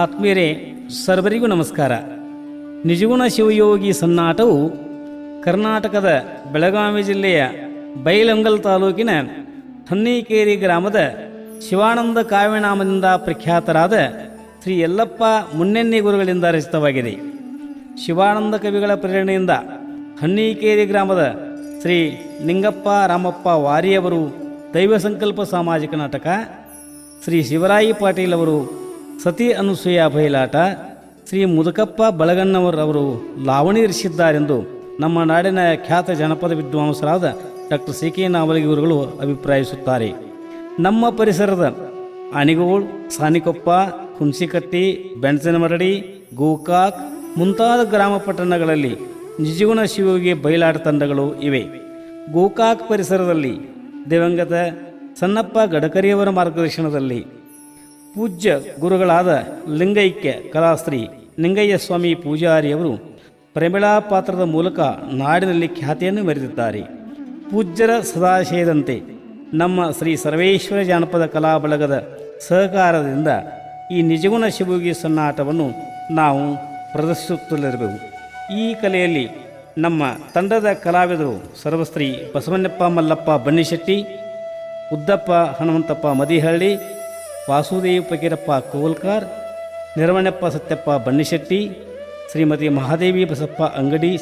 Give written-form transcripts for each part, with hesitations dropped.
ಆತ್ಮೀಯರೇ, ಸರ್ವರಿಗೂ ನಮಸ್ಕಾರ. ನಿಜಗುಣ ಶಿವಯೋಗಿ ಸನ್ನಾಟವು ಕರ್ನಾಟಕದ ಬೆಳಗಾವಿ ಜಿಲ್ಲೆಯ ಬೈಲಹೊಂಗಲ ತಾಲೂಕಿನ ಹನ್ನಿಕೇರಿ ಗ್ರಾಮದ ಶಿವಾನಂದ ಕಾವ್ಯನಾಮದಿಂದ ಪ್ರಖ್ಯಾತರಾದ ಶ್ರೀ ಯಲ್ಲಪ್ಪ ಮುನ್ನೆನ್ನಿ ಗುರುಗಳಿಂದ ರಚಿತವಾಗಿದೆ. ಶಿವಾನಂದ ಕವಿಗಳ ಪ್ರೇರಣೆಯಿಂದ ಹನ್ನಿಕೇರಿ ಗ್ರಾಮದ ಶ್ರೀ ನಿಂಗಪ್ಪ ರಾಮಪ್ಪ ವಾರಿಯವರು ದೈವ ಸಂಕಲ್ಪ ಸಾಮಾಜಿಕ ನಾಟಕ, ಶ್ರೀ ಶಿವರಾಯಿ ಪಾಟೀಲ್ ಅವರು ಸತಿ ಅನುಸೂಯ ಬಯಲಾಟ, ಶ್ರೀ ಮುದಕಪ್ಪ ಬಳಗಣ್ಣವರವರು ಲಾವಣಿ ಇರಿಸಿದ್ದಾರೆಂದು ನಮ್ಮ ನಾಡಿನ ಖ್ಯಾತ ಜನಪದ ವಿದ್ವಾಂಸರಾದ ಡಾಕ್ಟರ್ ಸಿ ಕೆ ನಾವಲಗಿಯವರುಗಳು ಅಭಿಪ್ರಾಯಿಸುತ್ತಾರೆ. ನಮ್ಮ ಪರಿಸರದ ಅಣಿಗೋಳ್, ಸಾನಿಕೊಪ್ಪ, ಹುಣಸಿಕಟ್ಟಿ, ಬೆಣಸನಮರಡಿ, ಗೋಕಾಕ್ ಮುಂತಾದ ಗ್ರಾಮ ಪಟ್ಟಣಗಳಲ್ಲಿ ನಿಜಗುಣ ಶಿವಯೋಗಿ ಬಯಲಾಟ ತಂಡಗಳು ಇವೆ. ಗೋಕಾಕ್ ಪರಿಸರದಲ್ಲಿ ದಿವಂಗತ ಸಣ್ಣಪ್ಪ ಗಡಕರಿಯವರ ಮಾರ್ಗದರ್ಶನದಲ್ಲಿ ಪೂಜ್ಯ ಗುರುಗಳಾದ ಲಿಂಗೈಕ್ಯ ಕಲಾಶ್ರೀ ನಿಂಗಯ್ಯ ಸ್ವಾಮಿ ಪೂಜಾರಿಯವರು ಪ್ರಮಿಳಾ ಪಾತ್ರದ ಮೂಲಕ ನಾಡಿನಲ್ಲಿ ಖ್ಯಾತಿಯನ್ನು ಮೆರೆದಿದ್ದಾರೆ. ಪೂಜ್ಯರ ಸದಾಶಯದಂತೆ ನಮ್ಮ ಶ್ರೀ ಸರ್ವೇಶ್ವರ ಜಾನಪದ ಕಲಾ ಬಳಗದ ಸಹಕಾರದಿಂದ ಈ ನಿಜಗುಣ ಶಿವಯೋಗಿ ಸನ್ನಾಟವನ್ನು ನಾವು ಪ್ರದರ್ಶಿಸುತ್ತಲಿರಬೇಕು. ಈ ಕಲೆಯಲ್ಲಿ ನಮ್ಮ ತಂಡದ ಕಲಾವಿದರು ಸರ್ವಶ್ರೀ ಬಸವಣ್ಣಪ್ಪ ಮಲ್ಲಪ್ಪ ಬನ್ನಿಶೆಟ್ಟಿ, ಉದ್ದಪ್ಪ ಹನುಮಂತಪ್ಪ ಮದಿಹಳ್ಳಿ, ವಾಸುದೇವ್ ಫಕೀರಪ್ಪ ಕೋಲ್ಕಾರ್, ನಿರ್ವಣಪ್ಪ ಸತ್ಯಪ್ಪ ಬನ್ನಿಶೆಟ್ಟಿ, ಶ್ರೀಮತಿ ಮಹಾದೇವಿ ಬಸಪ್ಪ ಅಂಗಡಿ,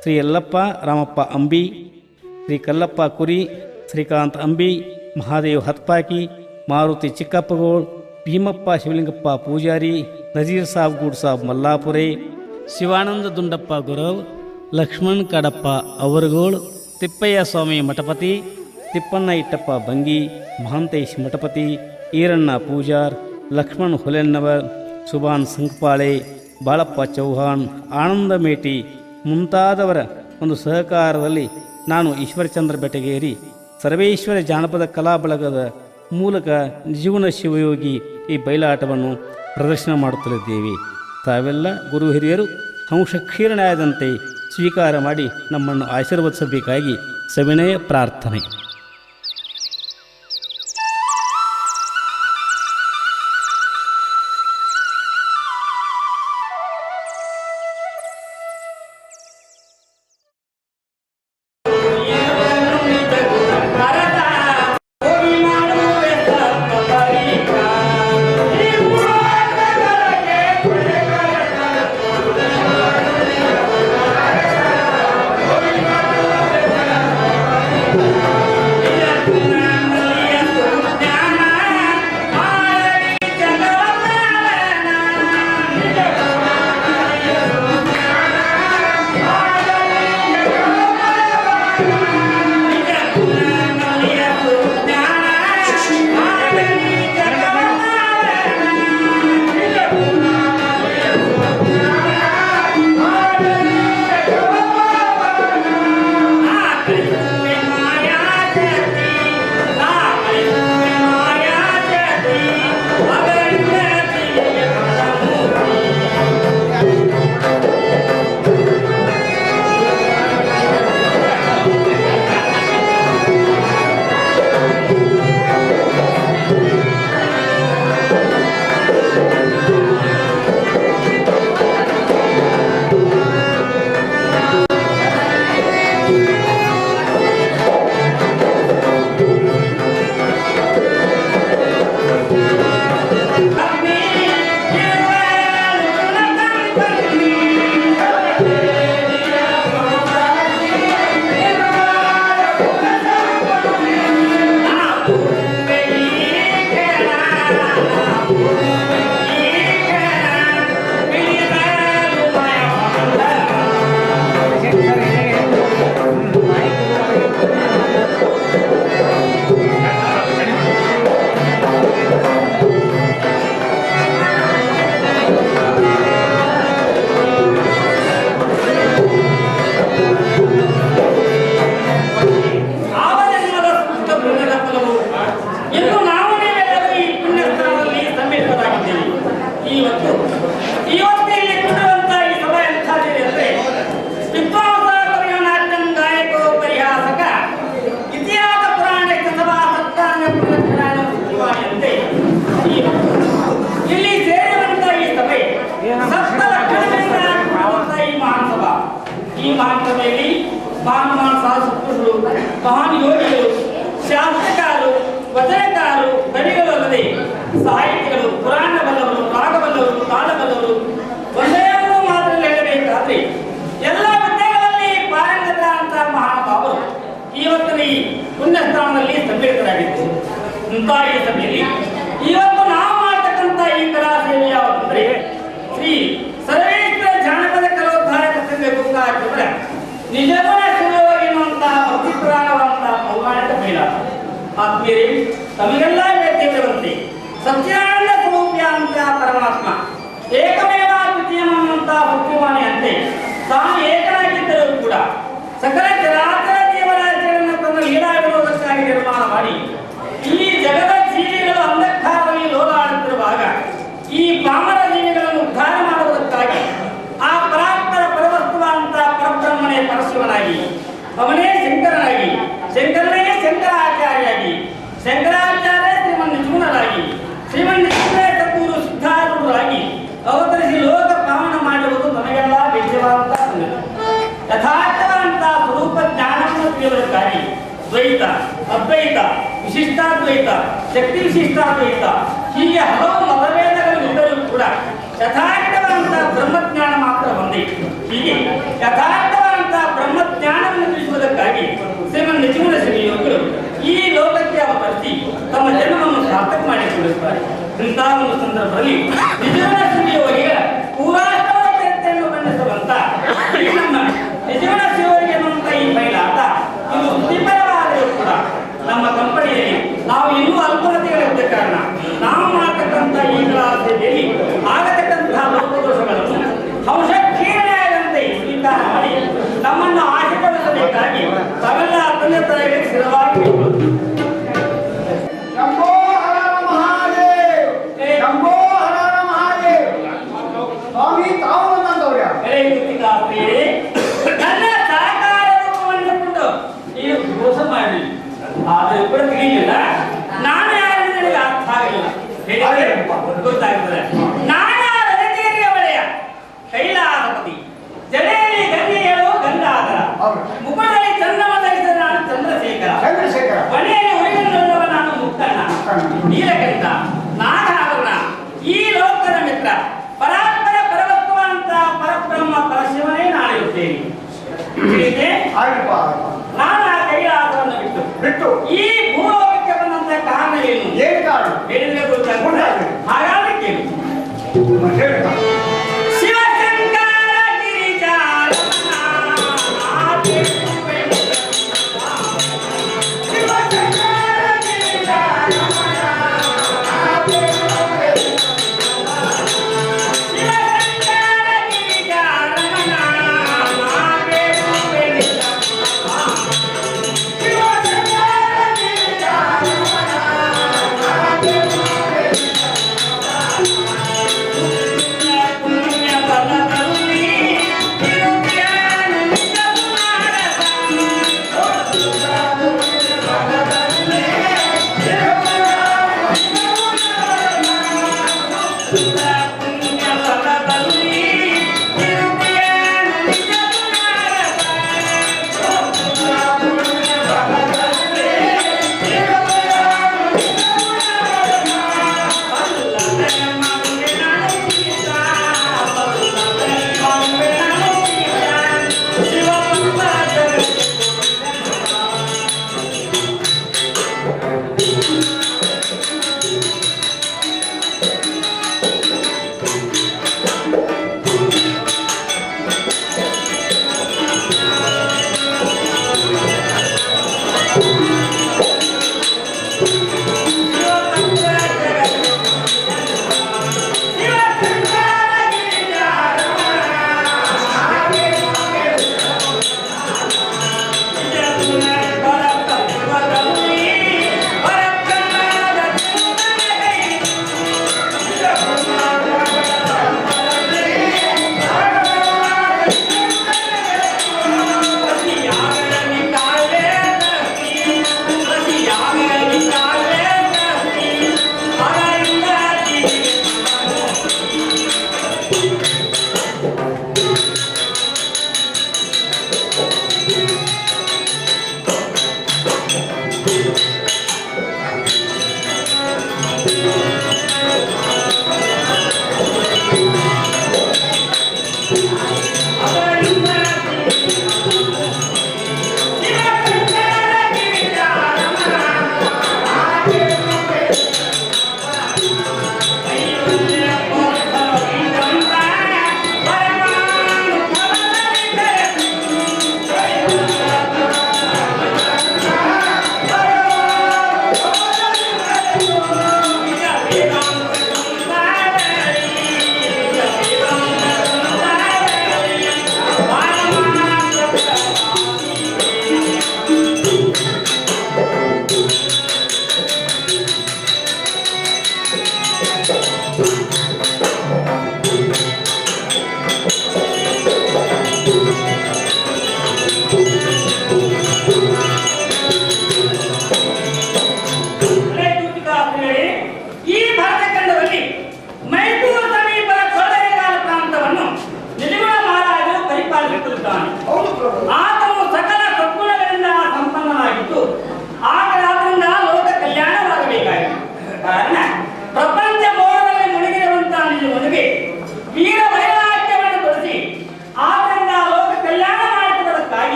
ಶ್ರೀ ಯಲ್ಲಪ್ಪ ರಾಮಪ್ಪ ಅಂಬಿ, ಶ್ರೀ ಕಲ್ಲಪ್ಪ ಕುರಿ, ಶ್ರೀಕಾಂತ್ ಅಂಬಿ, ಮಹಾದೇವ್ ಹತ್ಪಾಕಿ, ಮಾರುತಿ ಚಿಕ್ಕಪ್ಪಗೋಳ್, ಭೀಮಪ್ಪ ಶಿವಲಿಂಗಪ್ಪ ಪೂಜಾರಿ, ನಜೀರ್ ಸಾಬ್ ಗೂಡ್ ಸಾಬ್ ಮಲ್ಲಾಪುರೆ, ಶಿವಾನಂದ ದುಂಡಪ್ಪ ಗುರವ್, ಲಕ್ಷ್ಮಣ್ ಕಡಪ್ಪ ಅವರಗೋಳ್, ತಿಪ್ಪಯ್ಯ ಸ್ವಾಮಿ ಮಠಪತಿ, ತಿಪ್ಪಣ್ಣ ಇಟ್ಟಪ್ಪ ಬಂಗಿ, ಮಹಾಂತೇಶ್ ಮಠಪತಿ, ಈರಣ್ಣ ಪೂಜಾರ್, ಲಕ್ಷ್ಮಣ್ ಹೊಲೆನ್ನವರ್, ಸುಭಾನ್ ಸಂಕಪಾಳೆ, ಬಾಳಪ್ಪ ಚೌಹಾಣ್, ಆನಂದ ಮೇಟಿ ಮುಂತಾದವರ ಒಂದು ಸಹಕಾರದಲ್ಲಿ ನಾನು ಈಶ್ವರಚಂದ್ರ ಬೆಟಗೇರಿ ಸರ್ವೇಶ್ವರ ಜಾನಪದ ಕಲಾ ಬಳಗದ ಮೂಲಕ ನಿಜಗುಣ ಶಿವಯೋಗಿ ಈ ಬಯಲಾಟವನ್ನು ಪ್ರದರ್ಶನ ಮಾಡುತ್ತಲಿದ್ದೇವೆ. ತಾವೆಲ್ಲ ಗುರು ಹಿರಿಯರು ಹಂಸಕ್ಷೀರ್ಣಾಯದಂತೆ ಸ್ವೀಕಾರ ಮಾಡಿ ನಮ್ಮನ್ನು ಆಶೀರ್ವದಿಸಬೇಕಾಗಿ ಸವಿನಯ ಪ್ರಾರ್ಥನೆ. ಮುಂತಾಗಿ ಸಭೆಯಲ್ಲಿ ಇವತ್ತು ನಾವು ಮಾಡತಕ್ಕಂಥ ಈ ಕಲಾ ಸೇವೆ ಯಾವುದಂದ್ರೆ ಶ್ರೀ ಸರ್ವೇಶ್ವರ ಜಾನಪದ ಕಲೋದ್ಧಾರಕ ಸಂಘ ಗುಂಪಾಗಿದ್ರೆ ನಿಜಗುಣ ಶಿವಯೋಗಿ ಎನ್ನುವಂತಹ ಭಕ್ತಿಪುರಾಣವಂತಹ ಪೌರಾಣಿಕ ಬಯಲಾಟ. ಆತ್ಮೀಯರೇ, ತಮಗೆಲ್ಲ ವೇದ್ಯವಿರುವಂತೆ ಸತ್ಯಾನಂದ ಸ್ವರೂಪಿಯ ಅಂತ ಪರಮಾತ್ಮ ಏಕಮೇವ ದ್ವಿತೀಯ ಅನ್ನುವಂತಹ ಭಕ್ತಿವಾಣಿ ಅಂತೆ ತಾನು ಏಕನಾಗಿದ್ದರೂ ಕೂಡ ಸಕಲ ಚರಾಚರ ದೇವರಾಶಿಗಳನ್ನು ತನ್ನ ಲೀಲಾವಿರೋಧಕ್ಕಾಗಿ ನಿರ್ಮಾಣ ಮಾಡಿ ಈ ಜಗದ ಜೀವಿಗಳು ಅಂಧಕಾರದಲ್ಲಿ ಲೋಲಾಡುತ್ತಿರುವಾಗ ಈ ಪಾಮರ ಜೀವಿಗಳನ್ನು ಉದ್ಧಾರ ಮಾಡುವುದಕ್ಕಾಗಿ ಆ ಪರಾತ್ಪರ ಪರವಸ್ತುವಂತ ಪರಬ್ರಹ್ಮನೇ ಪರಶಿವನಾಗಿ ಅವನೇ ಶಂಕರನಾಗಿ ಶಂಕರನೇ ಶಂಕರಾಚಾರ್ಯಾಗಿ ಶಂಕರಾಚಾರ್ಯ ಶ್ರೀಮನ್ ನಿಜಗುಣರಾಗಿ ಶ್ರೀಮನ್ ನಿಜಗುಣ ಸದ್ಗುರು ಸಿದ್ಧಾರೂಢರಾಗಿ ಅವತರಿಸಿ ಲೋಕ ಪಾವನ ಮಾಡುವುದು ತಮಗೆಲ್ಲ ವೇದ್ಯವಾದಂತಹ ಸಂಗತಿ. ಯಥಾರ್ಥವಾದಂತಹ ಸ್ವರೂಪ ಜ್ಞಾನವನ್ನು ತಿಳಿಯುವುದಕ್ಕಾಗಿ ದ್ವೈತ, ಅದ್ವೈತ, ವಿಶಿಷ್ಟಾದ್ವೈತ, ಶಕ್ತಿ ವಿಶಿಷ್ಟಾದ್ವೈತ ಹೀಗೆ ಹಲವು ಮತಭೇದಗಳು ಇದ್ದರೂ ಕೂಡ ಯಥಾರ್ಥವಾದಂತಹ ಬ್ರಹ್ಮಜ್ಞಾನ ಮಾತ್ರ ಒಂದೇ. ಹೀಗೆ ಯಥಾರ್ಥವಾದಂತಹ ಬ್ರಹ್ಮಜ್ಞಾನವನ್ನು ತಿಳಿಸುವುದಕ್ಕಾಗಿ ಶ್ರೀಮನ್ ನಿಜಗುಣ ಶ್ರೀಯೋಗಿಗಳು ಈ ಲೋಕಕ್ಕೆ ಅವತರಿಸಿ ತಮ್ಮ ಜನ್ಮವನ್ನು ಸಾರ್ಥಕ ಮಾಡಿಕೊಳ್ಳುತ್ತಾರೆ. ಇಂತಹ ಒಂದು ಸಂದರ್ಭದಲ್ಲಿ ನಿಜಗುಣ ಶ್ರೀಯೋಗಿಗಳ ಪೂರಾಷ್ಟವ ಚರಿತ್ರೆಯನ್ನು ಬಣ್ಣಿಸುವಂತ ಈ ನಮ್ಮ ನಿಜಗುಣ ಶ್ರೀಯೋಗಿ ಎನ್ನುವಂತ ಈ ಬಯಲಾಟ ಇದು ವೃತ್ತಿಪರವಾದರೂ ಕೂಡ ನಮ್ಮ ಕಂಪನಿಯಲ್ಲಿ ನಾವು ಇನ್ನೂ ಅಲ್ಪತೆಗಳಿದ್ದ ಕಾರಣ ನಾವು ಮಾಡತಕ್ಕಂಥ ಈ ಕಲಾ ಸೇವೆಯಲ್ಲಿ ಆಗತಕ್ಕಂತಹ ಲೋಪದೋಷಗಳನ್ನು ಅಂಶಕ್ಷೀಣೆಯಾದಂತೆ ಸ್ವೀಕಾರ ಮಾಡಿ ನಮ್ಮನ್ನು ಆಶೀರ್ವದಿಸಬೇಕಾಗಿ ತಾವೆಲ್ಲ ತಂದೆ ತಾಯಿಗೆ ಸ್ಥಿರವಾಗಿ ನನ್ನ ಸಹಕಾರ ರೂಪವನ್ನು ಕೊಟ್ಟು ಈ ಮೋಸ ಮಾಡಿ ಆದರೆ ಕೂಡ ತಿಳಿಯಿಲ್ಲ. ನಾನು ಯಾರು ನನಗೆ ಅರ್ಥ ಆಗಿಲ್ಲ, ಗೊತ್ತಾಗ್ತದೆ. ನಾನು ರಜತೀರಿಯ ಒಡೆಯ ಕೈಲಾಸಪತಿ, ಜಡೆಯಲ್ಲಿ ಗಂಗೆಯಳು ಗಂಗಾಧರ, ಮುಖದಲ್ಲಿ ಚಂದ್ರಮ ಧರಿಸಿದ ನಾನು ಚಂದ್ರಶೇಖರ, ಮನೆಯಲ್ಲಿ ಉರಿಯುವ ನಾನು ಮುಕ್ತಣ್ಣ, ನೀಲಕಂಠ, ನಾಗಾಭರಣ, ಈ ಲೋಕದ ಮಿತ್ರ, ಪರಾತ್ಪರ ಪರವತ್ವಂತ ಪರಬ್ರಹ್ಮ ಪರಶಿವನೇ ನಾಳಿರುತ್ತೇನೆ. ನಾನು ಆ ಕೈಲಾಸವನ್ನು ಬಿಟ್ಟು ಈ ಭೂಲೋಕಕ್ಕೆ ಬಂದಂತ ಕಾರಣ ಏನು ಕಾರಣ ಹೇಳಿದ್ರೆ ಗೊತ್ತಾಗ್ತದೆ. ಹಾಗಾದ್ರೆ ಕೇಳಿ. ಶಿವಶಂಕರ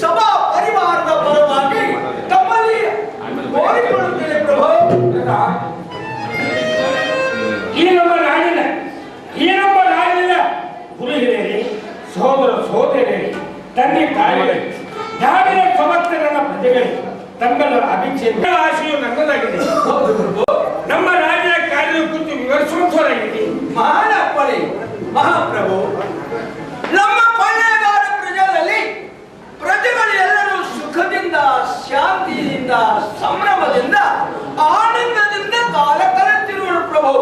ಸಭಾ ಪರಿವಾರದ ಪರವಾಗಿ ತಮ್ಮಲ್ಲಿ ಕೋರಿಕೊಳ್ಳುತ್ತೇನೆ ಪ್ರಭು. ಈ ನಮ್ಮ ನಾಡಿನ ಗುರು ಹಿರಿಯರೇ, ಸಹೋದರ ಸಹೋದರಿಯರೇ, ತಂದೆ ತಾಯಿಗಳೇ, ನಾಡಿನ ಸಮರ್ಥನ ಪ್ರಜೆಗಳೇ, ತಮ್ಮೆಲ್ಲರ ಅಭಿಚ್ಛೆ ಆಶೆಯು ನನ್ನದಾಗಿದೆ. ನಮ್ಮ ರಾಜ್ಯದ ಕಾರ್ಯದ ಕುರಿತು ವಿವರಿಸುವಂತವರಾಗಿದೆ. ಮಹಾನಪ್ಪಣೆ ಮಹಾಪ್ರಭು, ನಮ್ಮ ಕೊಳ್ಳೇಗಾರ ಪ್ರಜೆಗಳೆಲ್ಲರೂ ಸುಖದಿಂದ, ಶಾಂತಿಯಿಂದ, ಸಂಭ್ರಮದಿಂದ, ಆನಂದದಿಂದ ಕಾಲ ಕಳೆಯುತ್ತಿರುವರು ಪ್ರಭು.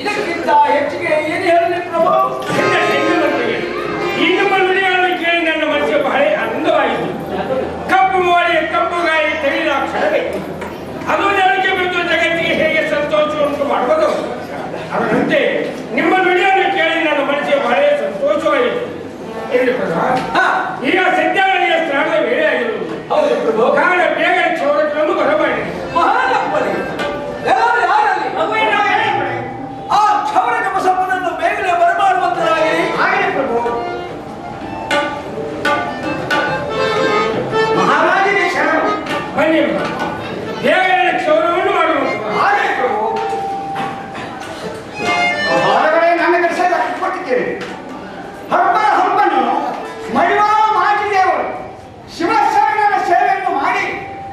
ಇದಕ್ಕಿಂತ ಹೆಚ್ಚಿಗೆ ಏನು ಹೇಳಲಿ ಪ್ರಭು? ಈ ನಮ್ಮ ನುಡಿಗಳನ್ನು ಕೇಳಿ ನನ್ನ ಮನಸ್ಸಿಗೆ ಬಹಳ ಆನಂದವಾಯಿತು. ಕಪ್ಪು ಮೋಡಿ ಕಪ್ಪು ಗಾಳಿ ತೆಗೆದ ಕ್ಷಣವೇ ಅದು ನನಗೆ ಬಿದ್ದು ಜಗತ್ತಿಗೆ ಹೇಗೆ ಸಂತೋಷ ಉಂಟು ಮಾಡುವುದು, ಅದರಂತೆ ನಿಮ್ಮ ನುಡಿಯನ್ನು ಕೇಳಿ ನನ್ನ ಮನಸ್ಸಿಗೆ ಬಹಳ ಸಂತೋಷವಾಯಿತು. ಈಗ ಸತ್ಯಾವಳಿಯ ಸ್ನಾನದ ವೇಳೆ ಆಗಿರುವುದು. ಹೌದು ಪ್ರಭು. ಕಾರಣ ಬೇಗ ಕ್ಷೌರಗಳನ್ನು ಬರಮಾಡಿದೆ. ಮಹಾನಪ್ಪಣೆ ಎಲ್ಲರೂ ಯಾರಲ್ಲಿ ಆ ಕ್ಷೌರ ಬಸಪ್ಪನನ್ನು ಬೇಗನೆ ಬರಮಾಡುವಂತರಾಗಿ. ಹಾಗೆ ಪ್ರಭು. ಮಹಾರಾಜನಿಗೆ ಶರಣ. ಬನ್ನಿ ಬೇಗನೆ ಕ್ಷೌರವನ್ನು ಮಾಡುವಂತ. ಹಾಗೆ ಪ್ರಭು. ಹೊರಗಡೆ ನನ್ನ ಕೆಲಸ ಕೊಟ್ಟಿದ್ದೇವೆ. ಹಬ್ಬನು ಮಡಿವಾಳ ಮಾಟಿದೇವರು ಶಿವಶರಣರ ಸೇವೆಯನ್ನು ಮಾಡಿ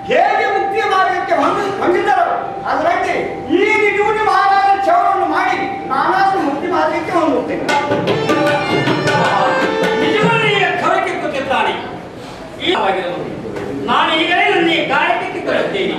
ಹೇಗೆ ಮುಕ್ತಿಯ ಮಾರ್ಗಕ್ಕೆ ಹೊಂದಿದ್ದರು, ಅದರಂತೆ ಈ ನಿಜೂನಿ ಮಹಾರಾಜ ಕ್ಷೌರವನ್ನು ಮಾಡಿ ನಾನಾದರೂ ಮುಕ್ತಿ ಮಾರ್ಗಕ್ಕೆ ಹೊಂದುತ್ತೇನೆ. ನಿಜವಾಗಿ ಕ್ಷೌರಕ್ಕೆ ಕೂತಿದ್ದಾನೆ. ನಾನು ಈಗಲೇ ನನ್ನ ಗಾಯಕ್ಕೆ ಕಿತ್ತುಕೊಳ್ಳುತ್ತೇನೆ.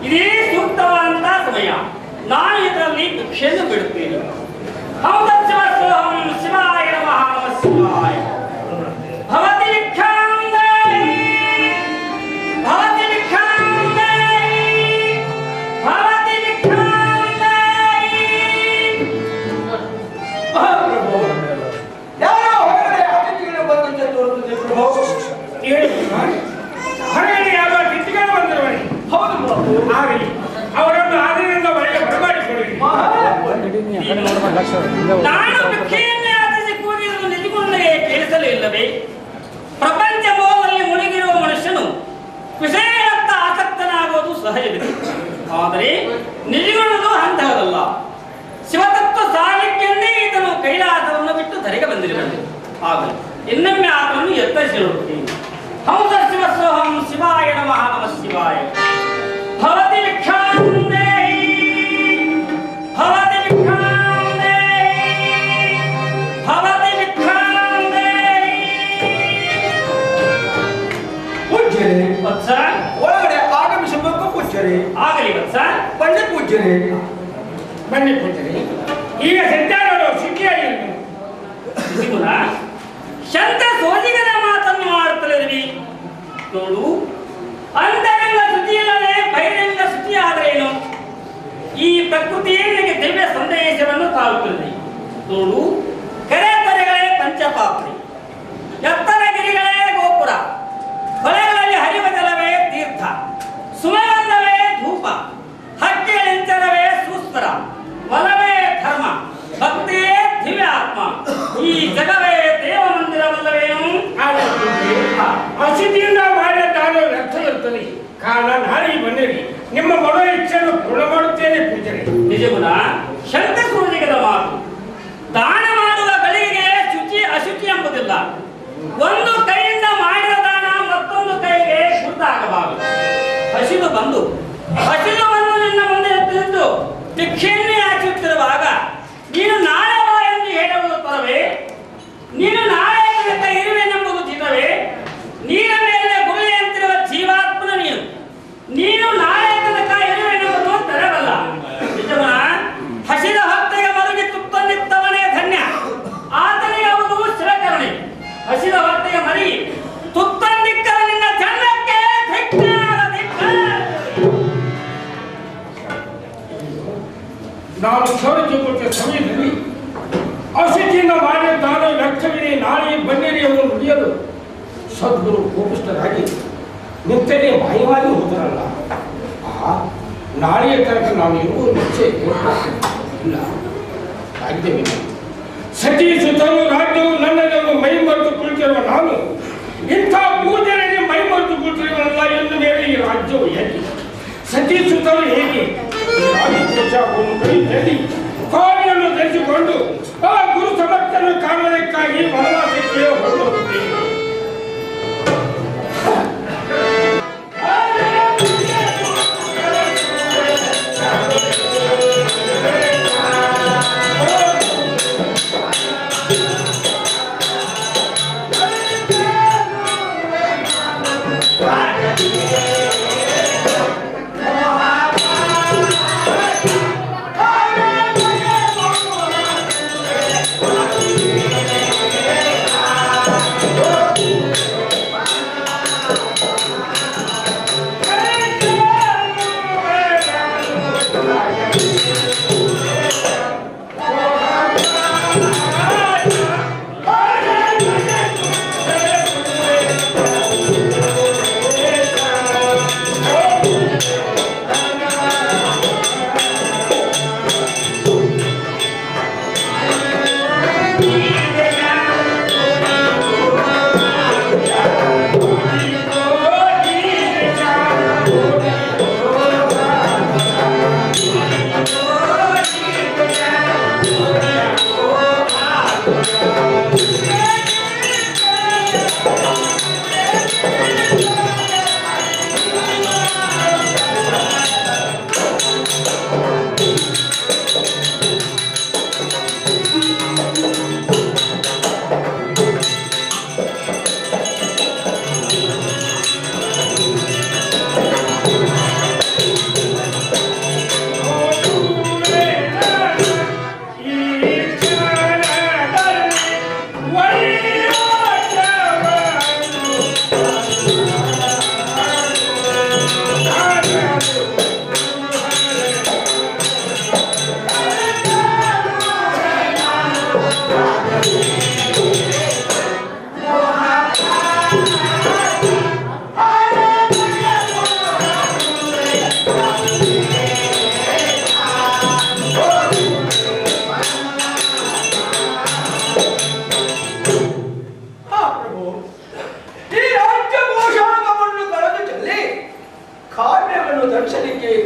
ಇದೇ ಸೂಕ್ತವಾದಂತಹ ಸಮಯ. ನಾನು ಇದರಲ್ಲಿ ಭಿಕ್ಷೆಯನ್ನು ಬಿಡುತ್ತೇನೆ. ಶಿವಾಯ ನಮಃ ನಮಃ ಶಿವಾಯ. ಭವತಿ ಭಿಕ್ಷಾಂದೇ ಭವತಿ ಭಿಕ್ಷಾಂದೇ ಭವತಿ ಭಿಕ್ಷಾಂದೇ. ಮಹಾಪ್ರಭು, ಯಾರೋ ಹೊರಗಡೆ ಅತಿಥಿಗಳು ಬಂದಂತೆ ತೋರುತ್ತದೆ ಪ್ರಭು. ಹೊರಗಡೆ ಯಾವ ಅತಿಥಿಗಳು ಬಂದಿರುವರೆ? ಹೌದು ಪ್ರಭು. ಆಗಲಿ, ಅವರನ್ನು ಆದರಿಂದ ಒಳ್ಳೆ ಬರಮಾಡಿಕೊಳ್ಳಿ. ನಾನು ಭಿಕ್ಷೆಯನ್ನೇ ಆದಿಸಿ ಕೂಗಿರುವುದು ನಿಜಗೊಂಡೇ ಕೇಳಿಸಲೇ ಇಲ್ಲವೇ? ಪ್ರಪಂಚ ಮೋಹದಲ್ಲಿ ಮುಳುಗಿರುವ ಮನುಷ್ಯನು ವಿಷಯಗಳತ್ತ ಆಸಕ್ತನಾಗುವುದು ಸಹಜವಿದೆ. ಆದರೆ ನಿಜಗೊಳ್ಳುವುದು ಅಂತಹದಲ್ಲ. ಶಿವತತ್ವ ಸಾಲಿಕೆಯನ್ನೇ ಈತನು ಕೈಲಾಸವನ್ನು ಬಿಟ್ಟು ಧರೆಗೆ ಬಂದಿರಬೇಕು. ಆಗಲಿ, ಇನ್ನೊಮ್ಮೆ ಆತನನ್ನು ಎತ್ತರಿಸಿ ನೋಡುತ್ತೇನೆ. ಹೌದ ಶಿವ ಸೋಹಂ ಶಿವಾಯ ನಮಃ ನಮಃ ಶಿವಾಯ. ಭವತಿ ಭಿಕ್ಷಾಂದೇ ಭವತಿ ಭಿಕ್ಷಾಂದೇ ಭವತಿ ಭಿಕ್ಷಾಂದೇ. ಪೂಜ್ಯರೇ, ವತ್ಸ, ಒಳಗಡೆ ಆಗಮಿಸಬೇಕು ಪೂಜ್ಯರೇ. ಆಗಲಿ ವತ್ಸ. ಬನ್ನಿ ಪೂಜ್ಯರೇ. ಬನ್ನಿ ಪೂಜಾರಿ. ಈಗ ಸತ್ಯಾನವರು ಸುಖಿಯಾಗಿ ಶಿವನ ಶಂತ ಸೋಜಿಗನ ಮಾತನ್ನು ಮಾಡುತ್ತಲಿರುವಿ. ನೋಡು, ಅಂತರಂಗ ಶುಚಿಯಿಲ್ಲದೆ ಬಹಿರಂಗ ಶುಚಿ ಆದರೇನು? ಈ ಪ್ರಕೃತಿಯೇ ನಿನಗೆ ದಿವ್ಯ ಸಂದೇಶವನ್ನು ತಾಳುತ್ತದೆ. ನೋಡು, ಕೆರೆ ಪಂಚಪಾತ್ರಿ, ಎತ್ತರ ಗಿರಿಗಳೇ ಗೋಪುರ, ಹೊಳೆಗಳಲ್ಲಿ ಹರಿವ ಜಲವೇ ತೀರ್ಥ, ಸುಮಗಂಧವೇ ಧೂಪ, ಹಕ್ಕಿಗಳಿಂಚರವೇ ಸುಸ್ವರ, ಒಲವೇ ಧರ್ಮ, ಭಕ್ತಿಯೇ ದಿವ್ಯ ಆತ್ಮ. ಈ ಜಗವೇ ದೇವ ಮಂದಿರವಲ್ಲವೇನು? ಹಸಿದಿಂದ ಮಾಡಿದ ದಾನ ವ್ಯರ್ಥವಿರುತ್ತದೆ. ಕಾರಣ ನಾಳೆ ಬನ್ನಿರಿ, ನಿಮ್ಮ ಮನೋ ಇಚ್ಛೆಯನ್ನು ಪೂರ್ಣ ಮಾಡುತ್ತೇನೆ ಪೂಜನೆ. ನಿಜಗುಣ ಶಂತ ಸೂರ್ಯಗದ ಮಾತು. ದಾನ ಮಾಡುವ ಗಳಿಗೆ ಶುಚಿ ಅಶುಚಿ ಎಂಬುದಿಲ್ಲ. ಒಂದು ಕೈಯಿಂದ ಮಾಡಿದ ದಾನ ಮತ್ತೊಂದು ಕೈಗೆ ಗುರುತಾಗಬಾರದು. ಹಸಿದು ಬಂದು ನಿನ್ನ ಮುಂದೆ ಎತ್ತಿದ್ದು ಭಿಕ್ಷೆಯನ್ನೇ ಹಾಕುತ್ತಿರುವಾಗ ನೀನು ನಾಳೆ ಬಾ ಎಂದು ಹೇಳುವುದು ತರವೇ? ನೀನು ನಾಳೆ ತನಕ ಇರುವೆನೆಂಬುದು ಚಿತ್ರವೇ? ನೀರ ಮೇಲೆ ಗುರುಳೆಯಂತಿರುವ ಜೀವಾತ್ಮನ ನೀನು ನಾಳೆ ತನಕ ಇರುವೆನೆಂಬುದು ತರವಲ್ಲ. ನಿಜವ ಹಸಿದ ಹೊತ್ತೆಗೆ ಮರುಗಿ ತುತ್ತನ್ನಿತ್ತವನೇ ಧನ್ಯ, ಆತನಿಗೆ ಅವನು ಶಿರಕರಣೆ. ಹಸಿದ ಹೊತ್ತೆಗೆ ಮರಿ ತುತ್ತನ್ನಿಕ್ಕರ ನಿನ್ನ ಜನ್ಮಕ್ಕೆ ನಾನು ಕ್ಷೌರಿಕೆ ಕೊಟ್ಟ ಸಮಯದಲ್ಲಿ ಔಷಧಿಯಿಂದ ಮಾಡಿದ ದಾನ ವ್ಯರ್ಥವಿದೆ, ನಾಳೆ ಬನ್ನಿರಿ ಎಂದು ನುಡಿಯಲು ಸದ್ಗುರು ಕೋಪಿಷ್ಟರಾಗಿ ನಿಂತಲೇ ಮಾಯವಾಗಿ ಹೋದರಲ್ಲ. ನಾಳೆಯ ತನಕ ನಾನು ಇರುವ ನಿಶ್ಚಯ ಇಲ್ಲ ಆಗಿದ್ದೇವೆ. ಸತಿ ಸುತನು ರಾಜ್ಯವು ನನ್ನನ್ನು ಮೈ ಮರೆತು ಕುಳಿತಿರುವ ನಾನು ಇಂಥ ಪೂಜೆಯಲ್ಲಿ ಮೈ ಮರೆತು ಕುಳಿತಿರುವಲ್ಲ ಎಂದು ಮೇಲೆ ಈ ರಾಜ್ಯವು ಹೇಗೆ? ಸತಿ ಸುತನು ಹೇಗೆ ಕೈಯಲ್ಲಿ ಕೋಣೆಯನ್ನು ಧರಿಸಿಕೊಂಡು ಆ ಗುರು ಸಮರ್ಥನ್ನು ಕಾಣುವುದಕ್ಕಾಗಿ ವನವಾಸಕ್ಕೆ ಹೊರಡುತ್ತೇನೆ.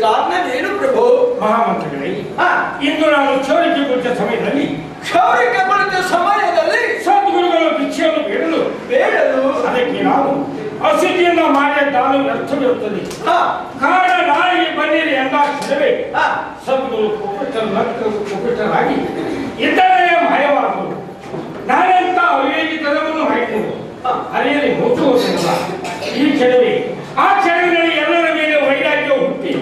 ಕಾರಣವೇನು ಪ್ರಭು? ಮಹಾಮಂತ್ರಿಗಳೇ, ಇಂದು ನಾನು ಕ್ಷೌರಿಕೆ ಕುರಿತ ಸಮಯದಲ್ಲಿ ಸದ್ಗುರುಗಳು ಭಿಕ್ಷೆಯನ್ನು ಬೇಡಲು ಅದಕ್ಕೆ ನಾವು ಅಸಿದ್ಧಿಯಿಂದ ಮಾಡಿದ ದಾನ ವ್ಯರ್ಥವಿರುತ್ತದೆ. ಕಾರಣ ನಾಳೆ ಬನ್ನಿರಿ ಎಂದ ಕ್ಷಣವೇ ಸದ್ಗುರು ಕುಪಿತರಾಗಿ ಇದ್ದರೇ ಮಾಯವಾಗುವುದು. ನಾನೆಂತ ಅವಿವೇಕಿತನವನ್ನು ಹಾಕಿದ್ದು ಅರಿಯಲಿ ಮುಚ್ಚು ಹೋಗಿಲ್ಲ. ಈ ಕ್ಷಣವೇ ಆ ಕ್ಷಣಗಳಲ್ಲಿ ಎಲ್ಲರ ಮೇಲೆ ವೈರಾಗ್ಯವು ಹುಟ್ಟಿ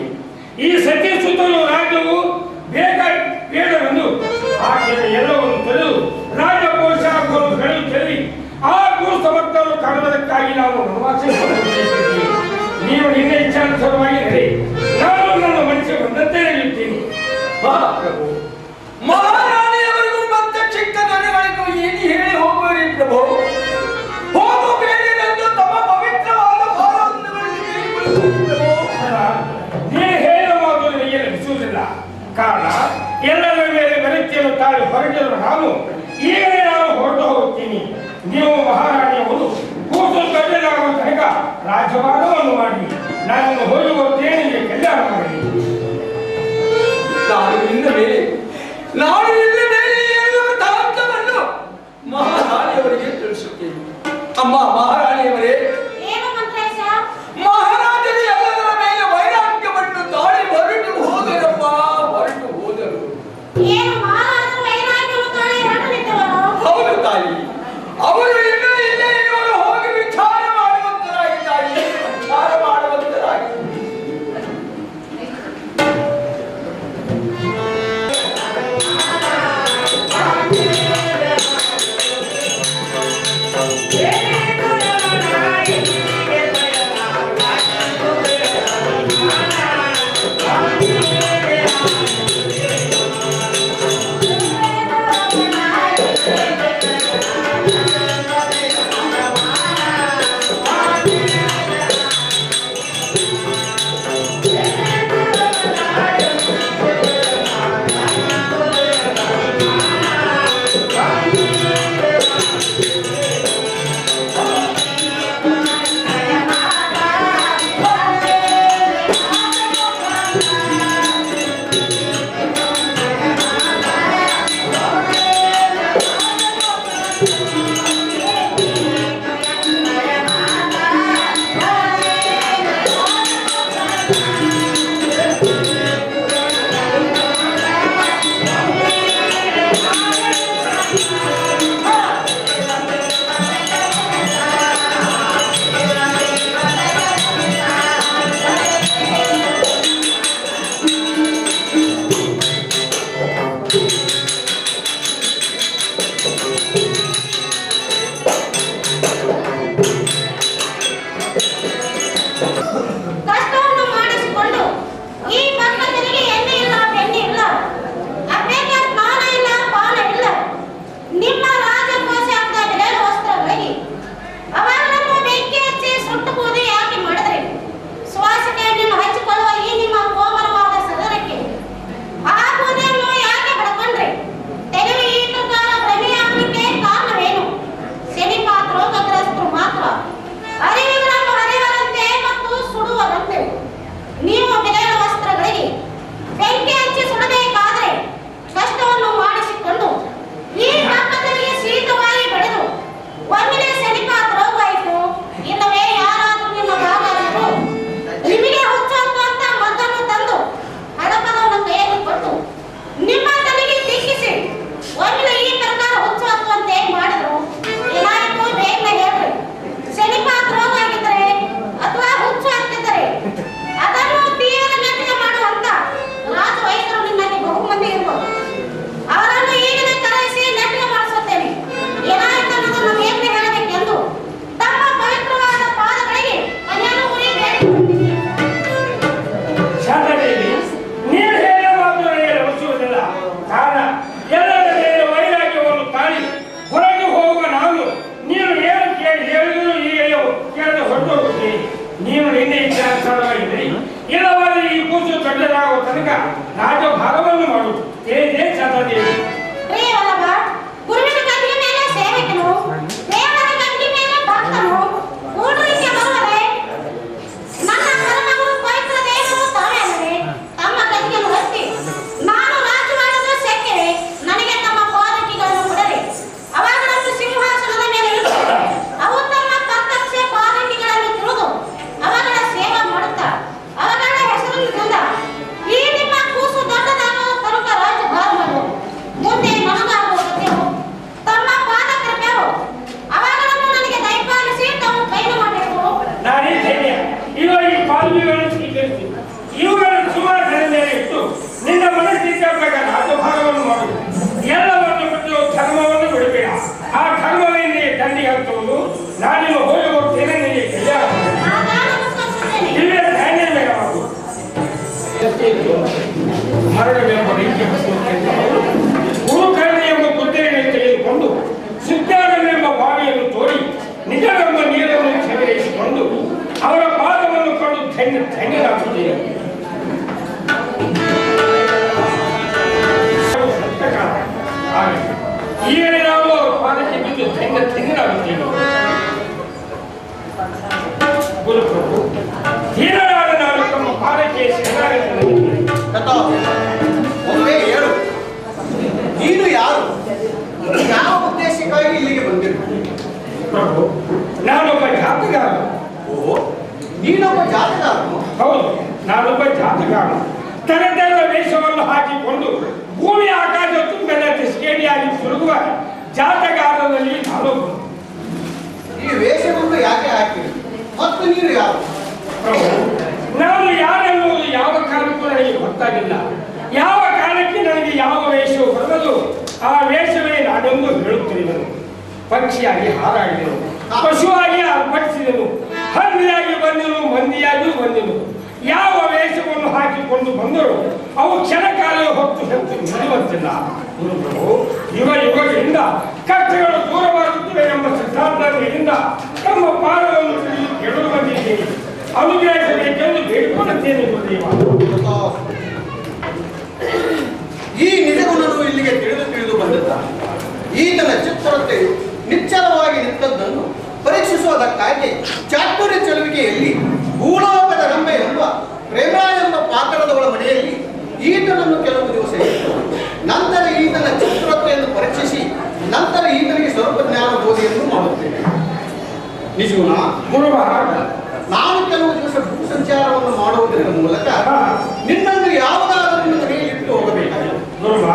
ಈ ಸತ್ಯಸುತ್ತಲೂ ರಾಜ್ಯವು ಬೇಡವೆಂದು ಆ ಕ್ಷಣ ಎಲ್ಲವನ್ನು ತೊರೆದು ರಾಜಕೋಶ ಹಾ ಪ್ರಭು, ಮಹಾರಾಣಿಯವರಿಗೂ ಮತ್ತೆ ಚಿಕ್ಕ ದೊರೆಗಳಿಗೂ ಏನು ಹೇಳಿ ಹೋಗುವರಿ ಪ್ರಭು? ಹೋಗಬೇಕೆಂದು ತಮ್ಮ ಪವಿತ್ರವಾದ ಭಾರವನ್ನು ನೀನು ಹೇಳುವ ಮಾತು ನನಗೆ ಲಭಿಸುವುದಿಲ್ಲ. ಕಾರಣ ಎಲ್ಲರ ಮೇಲೆ ಮೆರಚಿಯನ್ನು ತಾಳಿ ಹೊರಗಿರುವ ನಾನು ಈಗಲೇ ನಾನು ಹೊರಟು ಹೋಗುತ್ತೀನಿ. ನೀವು ಮಹಾರಾಣಿಯವರು ಕೂಸು ದೊಡ್ಡದಾಗುವ ತನಕ ರಾಜಭಾರವನ್ನು ಮಾಡಿ ನನ್ನನ್ನು ಹೋಗುತ್ತೇನೆ, ಕಲ್ಯಾಣ ಮಾಡಿ. ನಾನು ಇನ್ನು ಮೇಲೆ ಹೇಳುವ ತಾಂತವನ್ನು ಮಹಾರಾಣಿಯವರಿಗೆ ತಿಳಿಸುತ್ತೇನೆ. ಅಮ್ಮ ಮಹಾರಾಣಿಯವರೇ, ಮಹಾರಾಜರು ಎಲ್ಲದರ ಮೇಲೆ ವೈರಾಗ್ಯವನ್ನು ತಾಳಿ ಹೊರಟು ಹೋದರಪ್ಪ, ಹೊರಟು ಹೋದರು. ಹೌದು ತಾಯಿ, ಅವರು ಇನ್ನೂ ಇಲ್ಲೇ ಇವರು ಹೋಗಿ ವಿಚಾರ ಮಾಡುವಂತರಾಗಿದ್ದಾರೆ, ವಿಚಾರ ಮಾಡುವಂತರಾಗಿ. ರಾಜಭಾರವನ್ನು ಮಾಡುವುದು ಏನೇ ಸತದೇವಿ ಇವುಗಳನ್ನು ಸುಮಾರು ಇಟ್ಟು ನಿನ್ನ ಮನಸ್ಸಿದ್ದ ಪ್ರಕಾರ ರಾಜಭಾರವನ್ನು ಮಾಡುವುದು ಎಲ್ಲವನ್ನು ಬಿಟ್ಟು ಧರ್ಮವನ್ನು ಬಿಡಬೇಡ. ಆ ಧರ್ಮವನ್ನೇ ದಂಡಿಗೆ ಹತ್ತುವುದು. ನಾನಿನ್ನು ಹೋಗಿ ಹೋಗ್ತೇನೆ, ನಿನಗೆ ಕಲ್ಯಾಣ ಇಲ್ಲೇ ಧಾನ್ಯ ಬೇಡವಾಗುವುದು. ಮರಳವೆಂಬ ಈಗ ನಾವು ಪಾದಕ್ಕೆ ಬಿದ್ದು ತೆಂಗಿನಾಗುತ್ತೇವೆ. ಗುರುಪ್ರಭು ಹೀನರಾದ ನಾನು ತಮ್ಮ ಪಾದಕ್ಕೆ ಒಮ್ಮೆ ಹೇಳು, ನೀನು ಯಾರು? ಯಾವ ಉದ್ದೇಶಕ್ಕಾಗಿ ಇಲ್ಲಿಗೆ ಬಂದಿರು? ಪ್ರಭು ನಾನೊಬ್ಬ ಜಾತಗಾರ. ಓ, ನೀನೊಬ್ಬ ಜಾತಗಾರನು? ಹೌದು, ನಾನೊಬ್ಬ ಜಾತಗಾರ. ತರತರದ ವೇಷವನ್ನು ಹಾಕಿಕೊಂಡು ಭೂಮಿ ಆಕಾಶ ತುಂಬೆಲ್ಲ ತಿಸ್ಕೇಡಿಯಾಗಿ ತಿರುಗುವ ಜಾತಗಾರರಲ್ಲಿ ನಾನೊಬ್ಬ. ಈ ವೇಷವನ್ನು ಯಾಕೆ ಹಾಕಿ ಮತ್ತು ನೀನು ಯಾರು? ಪ್ರಭು ನಾನು ಯಾರೆನ್ನುವುದು ಯಾವ ಕಾಲಕ್ಕೂ ನನಗೆ ಗೊತ್ತಾಗಿಲ್ಲ. ಯಾವ ಕಾಲಕ್ಕೆ ನನಗೆ ಯಾವ ವೇಷವು ಬರಲು ಆ ವೇಷವೇ ನಾನೊಂದು ಹೇಳುತ್ತಿರುವೆನು. ಪಕ್ಷಿಯಾಗಿ ಹಾರಾಡಿದೆನು, ಪಶುವಾಗಿ ಅರ್ಪಡಿಸಿದೆನು, ಹಂದಿಯಾಗಿ ಬಂದೆನು, ಮಂದಿಯಾಗಿ ಬಂದೆನು. ಯಾವ ವೇಷವನ್ನು ಹಾಕಿಕೊಂಡು ಬಂದರು ಅವು ಕ್ಷಣಕಾಲ ಹೊತ್ತು ಹೊತ್ತು ನಿಲ್ಲುವಂತಿಲ್ಲ. ಗುರುಗಳು ಯುಗಗಳಿಂದ ಕಷ್ಟಗಳು ದೂರವಾಗುತ್ತಿವೆ ಎಂಬ ಸಿದ್ಧಾಂತಗಳಿಂದ ತಮ್ಮ ಪಾದವನ್ನು ಕೆಡಲು ಬಂದಿದ್ದೇನೆ. ಅನುಗ್ರಹಿಸಬೇಕೆಂದು ಬೇಡಿಕೊಳ್ಳುತ್ತೇನೆ ಗುರುದೇವ. ಈ ನಿಜವನ್ನು ಇಲ್ಲಿಗೆ ತಿಳಿದು ಬಂದಿದ್ದ ಈತನ ಚಿತ್ರತೆ ನಿಚ್ಚಲವಾಗಿ ನಿಂತದ್ದನ್ನು ಪರೀಕ್ಷಿಸುವುದಕ್ಕಾಗಿ ಚಾತುರ್ಯ ಚಲುವಿಕೆಯಲ್ಲಿ ಭೂಲೋಕದ ರಂಬೆ ಎಂಬ ಪ್ರೇಮಾಯ ಎಂಬ ಪಾತ್ರದವಳ ಮನೆಯಲ್ಲಿ ಈತನನ್ನು ಕೆಲವು ದಿವಸ ಇಟ್ಟು ನಂತರ ಈತನ ಚಿತ್ರತೆಯನ್ನು ಪರೀಕ್ಷಿಸಿ ನಂತರ ಈತನಿಗೆ ಸ್ವಲ್ಪ ಜ್ಞಾನ ಬೋಧೆಯನ್ನು ಮಾಡುತ್ತೇನೆ. ನಿಜವನ ಗುರುವ ನಾನು ಕೆಲವು ದಿವಸ ಭೂ ಸಂಚಾರವನ್ನು ಮಾಡುವುದರ ಮೂಲಕ ನಿನ್ನನ್ನು ಯಾವುದಾದರೂ ಮನೆಯಲ್ಲಿ ಇಟ್ಟು ಹೋಗಬೇಕಾಗಿದೆ. ಗುರುವ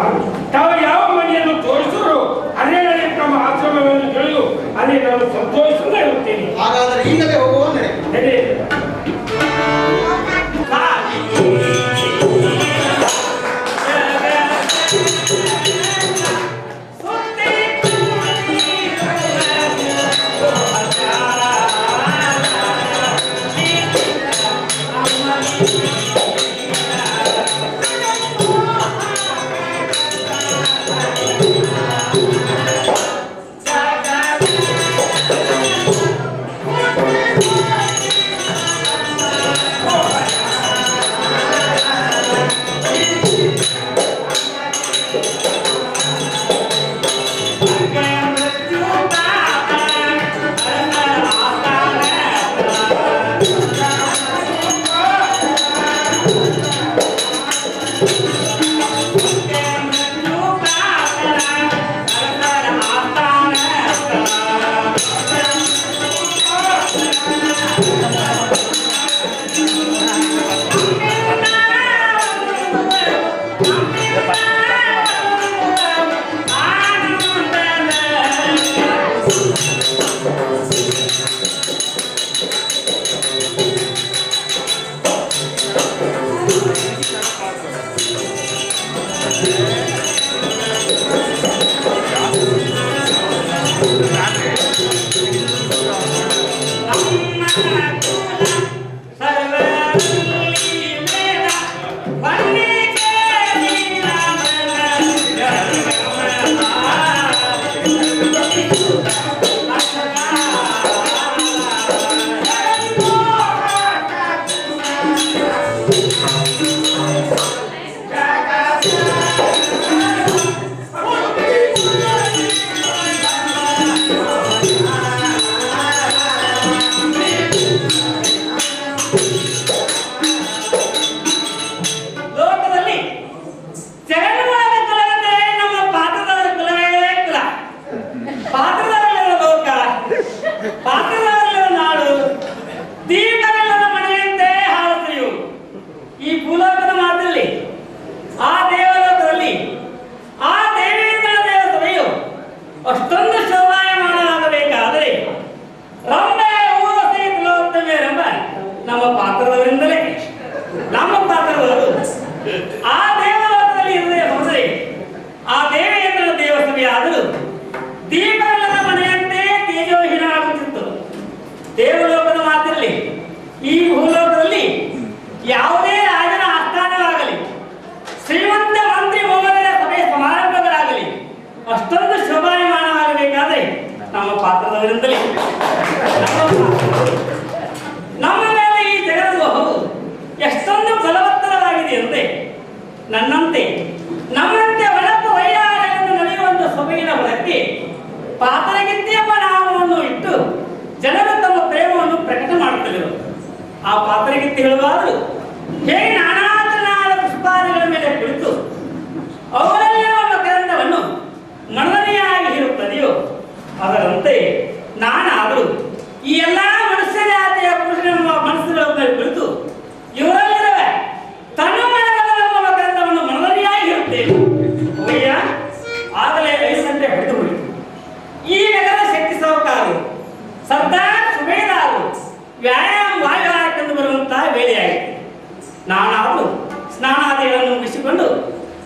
ತಾವು ಯಾವ ಮನೆಯನ್ನು ತೋರಿಸಿದ್ರು ಅದೇ ನನಗೆ ತಮ್ಮ ಆಶ್ರಮವನ್ನು ತಿಳಿದು ಅದೇ ನಾನು ಸಂತೋಷದಿಂದ ಇರುತ್ತೇನೆ. ಹಾಗಾದರೆ ಈಗಲೇ ಹೋಗುವ ನಡೆ. ನಮ್ಮ ಮೇಲೆ ಈ ಜಗತ್ತು ಎಷ್ಟೊಂದು ನನ್ನಂತೆ ನಮ್ಮಂತೆ ಹೊಳಪು ವೈಯಾರಗಳನ್ನು ನಡೆಯುವಂತ ಸೊಬಗಿನ ಹೊಳಕ್ಕೆ ಪಾತ್ರಗಿತ್ತೆಂಬ ನಾಮವನ್ನು ಇಟ್ಟು ಜನರು ತಮ್ಮ ಪ್ರೇಮವನ್ನು ಪ್ರಕಟ ಮಾಡುತ್ತಲಿರು. ಆ ಪಾತ್ರಗಿತ್ತಿ ಹೇಳುವಾರು ಹೇಗೆ ನಾನಾದ ಪುಷ್ಪಾದಿಗಳ ಮೇಲೆ ಕುಳಿತು ಅವುಗಳಲ್ಲಿರುವ ಮಕರಂದವನ್ನು ಮನದನೆಯಾಗಿ ಇರುತ್ತದೆಯೋ ಅದರಂತೆ ನಾನಾದರೂ ಈ ಎಲ್ಲಾ ಮನುಷ್ಯ ಜಾತಿಯ ಪುರುಷನ ಮನಸ್ಸುಗಳ ಮೇಲೆ ಕುಳಿತು ಇವರಲ್ಲಿರುವ ತನುಮನಗಳ ಮಕರಂದವನ್ನು ಮನದನೆಯಾಗಿ ಇರುತ್ತೇನೆ. ಅಯ್ಯ ಆಗಲೇ 5 ಗಂಟೆ ಹೊಡೆದು ಹೋಯಿತು. ಈ ನಗರ ಶಕ್ತಿ ಸಾಹುಕಾರರು ಸರ್ದಾರ್ ಸುಬೇದಾರರು ವ್ಯಾಯಾಮ ವಾಯುವಾರಕ್ಕೆಂದು ಬರುವಂತಹ ವೇಳೆಯಾಯಿತು. ನಾನಾದರೂ ಸ್ನಾನಾದಿಗಳನ್ನು ಮುಗಿಸಿಕೊಂಡು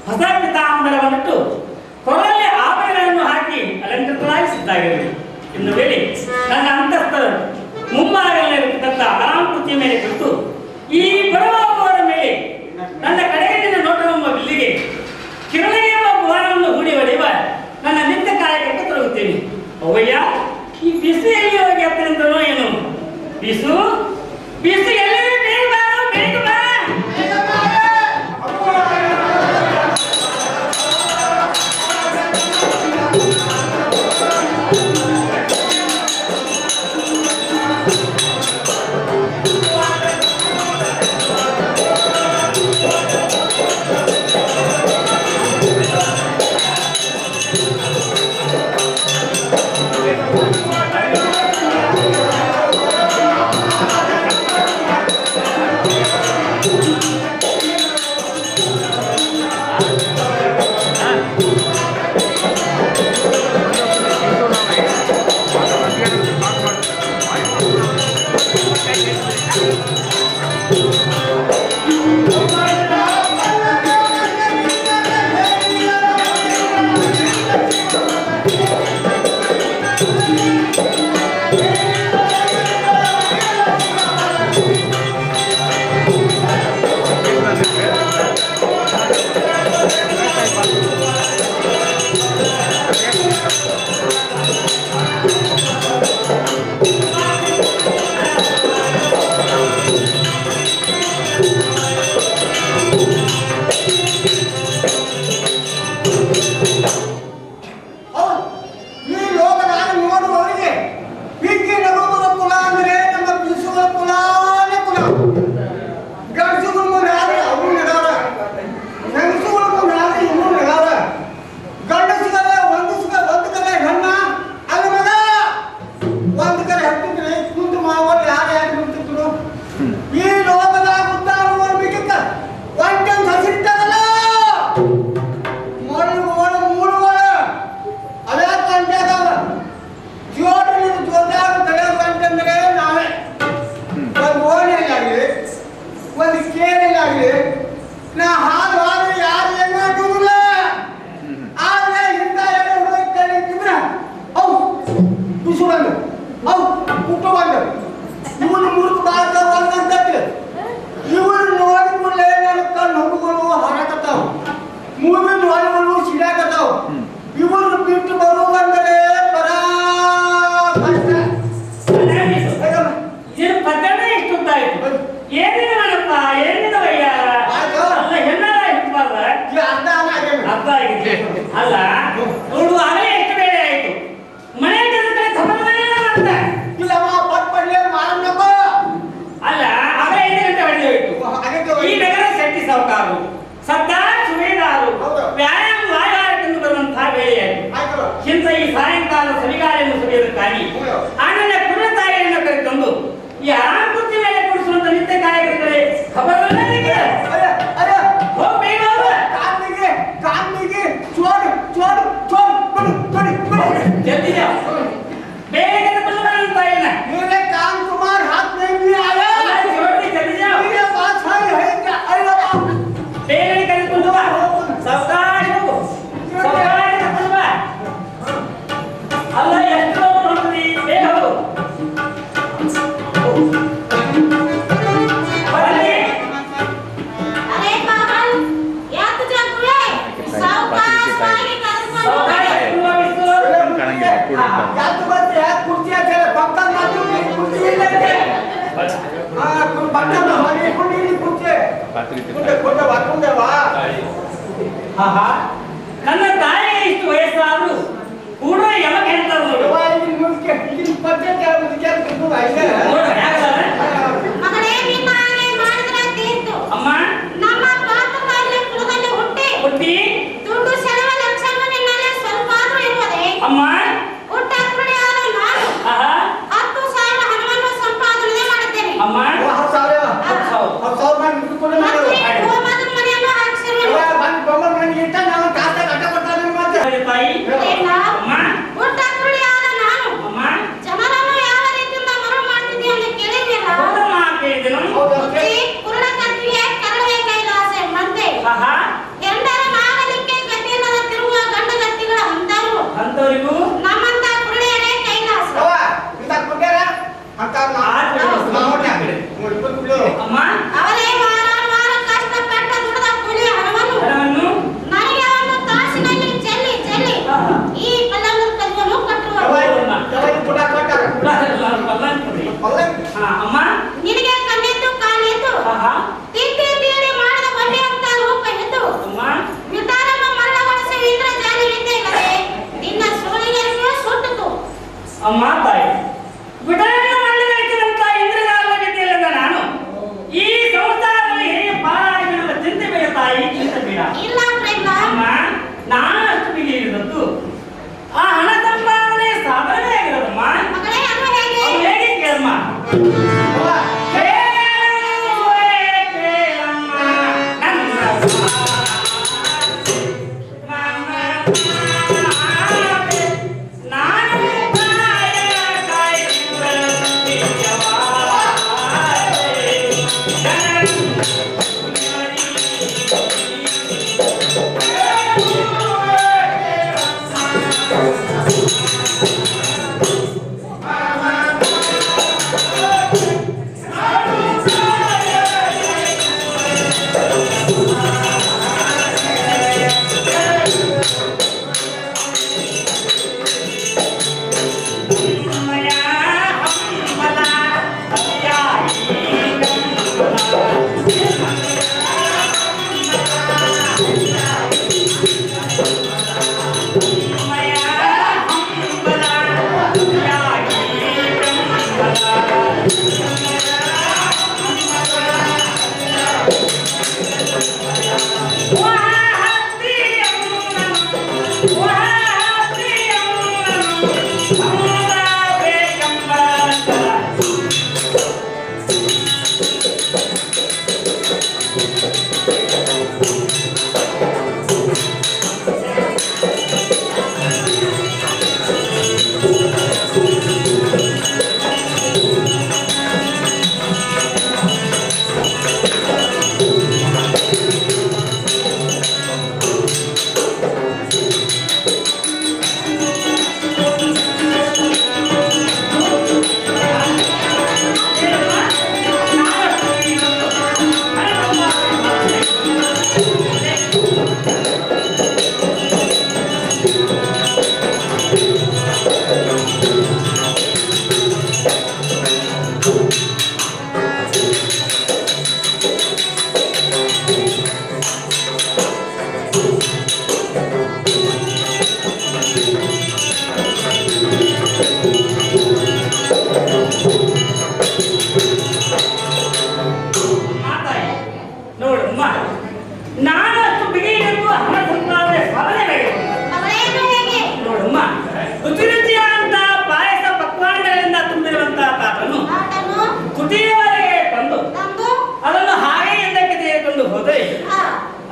ಹೊಸ ಪಿತಾಂಬರವನ್ನಿಟ್ಟು ಕೊರಳಲ್ಲಿ ಆಭರಣಗಳನ್ನು ಹಾಕಿ ಅಲಂಕೃತರಾಗಿ ಸಿದ್ಧಾಗಿರಲಿ. ಇನ್ನು ವೇಳೆ ನನ್ನ ಅಂತಸ್ಥ ಮುಂಭಾಗದಲ್ಲಿರತಕ್ಕಂಥ ಆರಾಮಕೃತಿಯ ಮೇಲೆ ಕುಳಿತು ಈ ಬರುವವರ ಮೇಲೆ ನನ್ನ ಕಡೆಗಿನ ನೋಟವೆಂಬ ಬಿಲ್ಲಿಗೆ ಕಿರಣಿ ಎಂಬ ಭುವನವನ್ನು ಹೂಡಿ ಹೊಡೆಯುವ ನನ್ನ ನಿತ್ಯ ಕಾರ್ಯಕ್ಕೆ ತೊಡಗುತ್ತೇನೆ. ಅವಯ್ಯ ಈ ಬಿಸಿ ಎಲ್ಲಿ ಹೋಗಿ ಹತ್ತಿರಂತನೋ ಏನು? ಬಿಸು ಬಿಸು ಎಲ್ಲಿ ಬೇಗ ಬಾ, ಬೇಗ ಬಾ. ಅಲ್ಲ ನೋಡು ಆಗಲೇ ಎಷ್ಟು ಬೇರೆ ಆಯ್ತು. ಮನೆ ಅಲ್ಲ ಆಗಲೇ 5 ಗಂಟೆ ಹೊಡೆದು ಹೋಯ್ತು. ಈ ನಗರ ಶಕ್ತಿ ಸಾಹುಕಾರರು ಸರ್ದಾರ್ ಸುಬೇದಾರರು ವ್ಯಾಯಾಮ ವಾಯುವಾರಕ್ಕೆಂದು ಬರುವಂತಹ ವೇಳೆಯಾಯಿತು. ಇಂಥ ಈ ಸಾಯಂಕಾಲ ಸವಿಗಾಳಿಯನ್ನು ಸುರಿಯೋದಕ್ಕಾಗಿ ಆನಂದ ಪುಣ್ಯ ತಾಯಿಯನ್ನು ಕರೆತಂದು ಈ ಆರಾಮಕೃತಿ ಮೇಲೆ ಕೊಡಿಸುವಂತ ನಿತ್ಯ ಕಾರ್ಯಕರ್ತರೆ ಖಬರನ್ನ जल्दी जाओ बेग के बल्ला बनता है ना मेरे काम तुम्हारे हाथ में भी आया छोड़ दे जल्दी जाओ मेरे पास है क्या अरे बाबा बेग के बल्ला सबकाश हो सबकाश के बल्ला अल्लाह ಎಷ್ಟು ನೋಡ್ರಿ ಬೇಗ ಹೋಗು अरे पागल या तुझे बुरे सावकाश पानी कर कुर्सी ಆಹಾ ನನ್ನ ತಾಯಿಗೆ ಇಷ್ಟು ವಯಸ್ಸಾದ್ರು ಕೂಡ ಯಮಗೆ ಹೇಳ್ತಾರೆ ನೋಡು ನೋಡು ಹೇಗಲ್ಲ ಮಗಳೇ ನಿನ್ನ ಹಾಗೆ ಮಾಡಿದ್ರೆ ತೀರ್ತು. ಅಮ್ಮ ನಮ್ಮ ಪಾತ್ರದಲ್ಲಿ ಕುಲದಲ್ಲಿ ಹುಟ್ಟಿ ಹುಟ್ಟಿ ದುಡ್ಡು ಸೆಳೆವ ಲಕ್ಷಣ ನಿನ್ನಲ್ಲಿ ಸ್ವಲ್ಪ ಆದ್ರೂ ಇರುವುದೇ? ಅಮ್ಮ ಹುಟ್ಟ ಕುರುಡಿಯಾದ ನಾನು ಆಹಾ 10,000 ಹಣವನ್ನು ಸಂಪಾದನೆ ಮಾಡಿದ್ದೇನೆ. ಅಮ್ಮ ಮತ್ತೆ ಗೋಮಾತನ ಮನೆಯನ್ನು ಹಾಕಿಸಿರುವೆನು. ತಾಯಿ ಇಲ್ಲ, ಅಮ್ಮ ಹುಟ್ಟ ಕುರುಡಿಯಾದ ನಾನು ಅಮ್ಮ ಜನರನ್ನು ಯಾವ ರೀತಿಯಿಂದ ಮರು ಮಾಡ್ತಿದ್ದೀಯ ಅಂತ ಕೇಳಿದ್ಯಲ್ಲ? ಹೌದಮ್ಮ ಕೇಳಿದೆನು ಬುದ್ಧಿ ಕುರುಡ ಕತ್ತಿಗೆ ಕರಡುವೆ ಕೈಲಾಸ ಮಂದೆ. ಆಹಾ ಹೆಂಡರ ನಾಗಲಿಕ್ಕೆ ಗತಿಯಿಲ್ಲದ ತಿರುಗುವ ಗಂಡಗತ್ತಿಗಳ ಹಂತರು ಅಂತವರಿಗೂ ನಮ್ಮಂತ ಕುರುಡಿಯರೇ ಕೈಲಾಸ. ಅಮ್ಮ ಅವರೇ ವಾರ ಕಷ್ಟಪಟ್ಟ ದುಡಿದ ಕೂಲಿಯ ಹಣವನ್ನು ಹಣವನ್ನು ನನಗೆ ಒಂದು ತಾಸಿನಲ್ಲಿ ಚೆಲ್ಲಿ ಚೆಲ್ಲಿ ಆಹಾ. ಈ ಪಲ್ಲಂಗದ ಕಲ್ಲನ್ನು ಕಟ್ಟುವರು. ಹಾ ಅಮ್ಮ ನಿನಗೆ ಕಣ್ಣಿದ್ದು ಕಾಲಿದ್ದು ಆಹಾ ತಿಂಡಿ ತೀಡಿ ಮಾಡಿದ ಒಳ್ಳೆಯಂತ ರೂಪ ಇದ್ದು ಅಮ್ಮ ವಿಧಾನವ ಮರಣಗೊಳಿಸಿ ಇಂದ್ರಜಾಲಿ ವಿದ್ಯೆಗಳೇ ನಿನ್ನ ಸೋಲಿಗೆಯನ್ನು ಸುಟ್ಟಿತು. ಅಮ್ಮ ತಾಯಿ ವಿಠಲನ ಮಲ್ಲಿಗೆಂತ ಇಂದ್ರಜಾಲ ವಿದ್ಯೆಯಲ್ಲ ನಾನು ಈ ಸಂಸಾರದಲ್ಲಿ ಹೇಗೆ ಪಾರಾಗಿ ನಮ್ಮ ಚಿಂತೆ ಬೇಡ ತಾಯಿ ಚಿಂತೆ ಬೇಡ ಇಲ್ಲ ಪ್ರೇಮ, ಅಮ್ಮ ನಾನು ಅಷ್ಟು ಬಿಗಿ ಇರುವುದು ಆ ಹಣ ಸಂಪಾದನೆ ಸಾಧನೆ ಆಗಿರೋದಮ್ಮ ಮಗಳೇ ಅದು ಹೇಗೆ? ಅದು ಹೇಗೆ ಕೇಳಮ್ಮ ಕೇಳಮ್ಮ ನನ್ನ ನಾನು ನೋಡಮ್ಮ ನಾನು ಅಷ್ಟು ಬಿಗಿ ಇದ್ದು ಹಣ ಸಂಪಾದನೆ ಸಾಧನೆ ಮಗಳೇ ಅದು ಹೇಗೆ? ನೋಡಮ್ಮ ರುಚಿ ರುಚಿಯಾದಂತ ಪಾಯಸ ಪಕ್ವಾನ್ನಗಳಿಂದ ತುಂಬಿರುವಂತಹ ತಾಟನ್ನು ಆಟನು ತುಟಿಯವರೆಗೆ ತಂದು ತಂದು ಅದನ್ನು ಹಾಗೆ ಹಿಂದಕ್ಕೆ ತೆಗೆದುಕೊಂಡು ಹೋದರೆ ಆ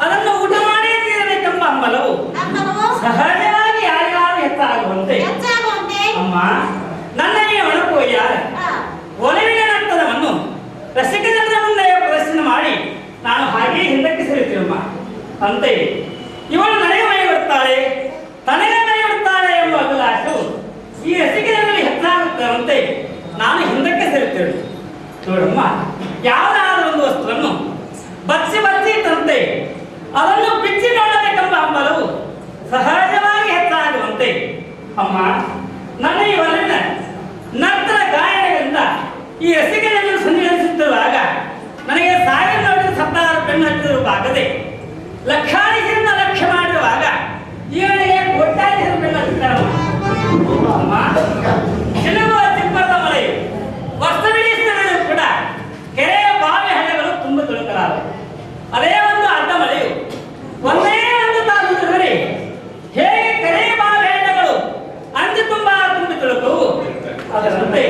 ಅದನ್ನು ಊಟ ಮಾಡೇ ತೀರಬೇಕೆಂಬ ಹಂಬಲವು ನಮ್ಮನು ಸಹಜವಾಗಿ ಯಾರಿಗಾರು ಹೆಚ್ಚಾಗುವಂತೆ ಹೆಚ್ಚಾಗುವಂತೆ ಅಮ್ಮ ನನಗೆ ಒಣಕೋಯ್ಯಾರ ಆ ಒಲವಿನ ನರ್ತನವನ್ನು ರಸಿಕ ಜನರ ಮುಂದೆ ಪ್ರದರ್ಶನ ಮಾಡಿ ನಾನು ಹಾಗೆ ಹಿಂದಕ್ಕೆ ಸರಿಯುತ್ತೇವಮ್ಮ ಅಂತೆಯೇ ಇವಳು ನನಗೆ ಮೈ ಬಿಡುತ್ತಾಳೆ ತನಗೆ ಮೈ ಬಿಡುತ್ತಾಳೆ ಎಂಬ ಅಭಿಲಾಷವು ಈ ರಸಿಕ ಜನರಲ್ಲಿ ಹೆಚ್ಚಾಗುತ್ತಂತೆ ನಾನು ಹಿಂದಕ್ಕೆ ಸರಿಯುತ್ತೇವೆ ನೋಡಮ್ಮ ಯಾವುದಾದ್ರೂ ಒಂದು ವಸ್ತುವನ್ನು ಬಚ್ಚಿ ಬಚ್ಚಿ ತಂತೆ ಅದನ್ನು ಬಿಚ್ಚಿ ನೋಡಬೇಕೆಂಬ ಹಂಬಲವು ಸಹಜವಾಗಿ ಹೆಚ್ಚಾಗುವಂತೆ ಅಮ್ಮ ನನ್ನ ಈ ಒಲವಿನ ನಂತರ ಗಾಯನಗಳಿಂದ ಈ ರಸಿಕರನ್ನು ಸನ್ನಿಹಿಸುತ್ತಿರುವಾಗ ನನಗೆ ಸಾವಿರ ನೋಡಿದ 10,000 ಪೆನ್ನು ಹಚ್ಚಿದರೂ ಆಗದೆ ಲಕ್ಷಾಧಿಕರಿಂದ ರಕ್ಷೆ ಮಾಡಿರುವಾಗ ಇವನಿಗೆ ಕೊಟ್ಟಾಗಿ ಅಮ್ಮ ಕೆಲವು ತಿಪ್ಪದ ಮಳೆಯು ವರ್ಷವಿಡೀ ಸ್ಥಳಗಳು ಕೂಡ ಕೆರೆಯ ಬಾವಿ ಹಳ್ಳಗಳು ತುಂಬ ತುಳುಕಲಾರವು. ಅದೇ ಒಂದು ಅಡ್ಡ ಮಳೆಯು ಒಂದೇ ಒಂದು ತಾಸು ಸುರಿದರೆ ಹೇಗೆ ಕೆರೆಯ ಬಾವಿ ಹಳ್ಳಗಳು ಅಂಚು ತುಂಬಾ ತುಂಬಿ ತುಳುಕುವು, ಅದರಂತೆ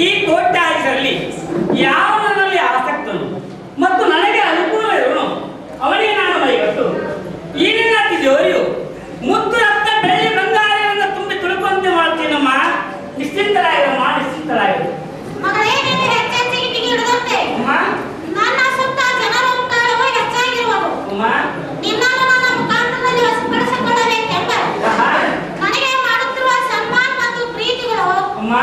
ಈ ಕೋಟ್ಯಾಧೀಶರಲ್ಲಿ ಯಾವ ನನ್ನಲ್ಲಿ ಆಸಕ್ತನು ಮತ್ತು ನನಗೆ ಅನುಕೂಲ ಇರುವನು ಅವನಿಗೆ ನಾನು ಮೈಗಟ್ಟು ಈ ನಿನ್ನ ತಿಜೋರಿಯು ಮುತ್ತು ರಕ್ತ ಬೆಳ್ಳಿ ಬಂಗಾರವನ್ನು ತುಂಬಿ ತುಳುಕುವಂತೆ ಮಾಡ್ತೀನಮ್ಮ. ನಿಶ್ಚಿಂತರಾಗಿರಮ್ಮ, ನಿಶ್ಚಿಂತರಾಗಿರು. ಮಗಳೇ, ನೀನು ಹೆಚ್ಚೆಚ್ಚಿಗೆ ಹಿಡಿದಂತೆ ಅಮ್ಮ ನನ್ನ ಸುತ್ತ ಜನರು ಉಂಟಾಡುವ ಹೆಚ್ಚಾಗಿರುವುದು. ಅಮ್ಮ ನಿನ್ನನ್ನು ನನ್ನ ಮುಖಾಂತರದಲ್ಲಿ ವಶಪಡಿಸಿಕೊಳ್ಳಬೇಕೆಂಬ ನನಗೆ ಮಾಡುತ್ತಿರುವ ಸನ್ಮಾನ ಮತ್ತು ಪ್ರೀತಿಗಳು ಅಮ್ಮ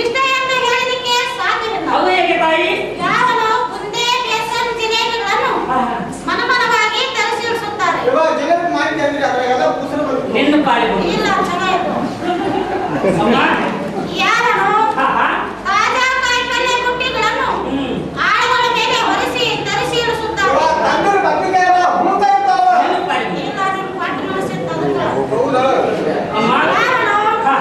ಇಷ್ಟೇ ಎಂದು ಹೇಳಲಿಕ್ಕೆ ಸಾಧ್ಯವಿಲ್ಲ. ಅದು ಹೇಗೆ ತಾಯಿ? ಯಾವನು ಬುಂದೆ ಬೇಸನ್ ಜಿಲೇಬಿಗಳನ್ನು ಮನಮನವಾಗಿ ತರಿಸಿಡಿಸುತ್ತಾರೆ. ಇವಾಗ ಜಿಲೇಬಿ ಮಾಡಿ ಅಂದ್ರೆ ಅದ್ರಾಗೆಲ್ಲ ಕೂಸಲು ಬಂತು. ನಿನ್ನ ಪಾಲಿಗೆ ಇಲ್ಲ, ಚೆನ್ನಾಗಿತ್ತು. ಅಮ್ಮ ಯಾವನು ಆಹಾ. ತಾಜಾ ಕಾಯಿಪಲ್ಯ ಬುಟ್ಟಿಗಳನ್ನು ಆಳುಗಳ ಮೇಲೆ ಹೊರಿಸಿ ತರಿಸಿ ಇಡಿಸುತ್ತಾರೆ. ಇವಾಗ ತಂದೂರು ಬದ್ನಿಕಾಯಿ ಎಲ್ಲ ಹುಳ್ತಾ ಇರ್ತಾವ. ನಿನ್ನ ಪಾಲಿಗೆ ಇಲ್ಲ, ನಿನ್ನ ಪಾಟಿ ಮನಸ್ಸಿರ್ತದಲ್ಲ. ಹೌದಾ? ಅಮ್ಮ ಯಾವನು ಆಹಾ.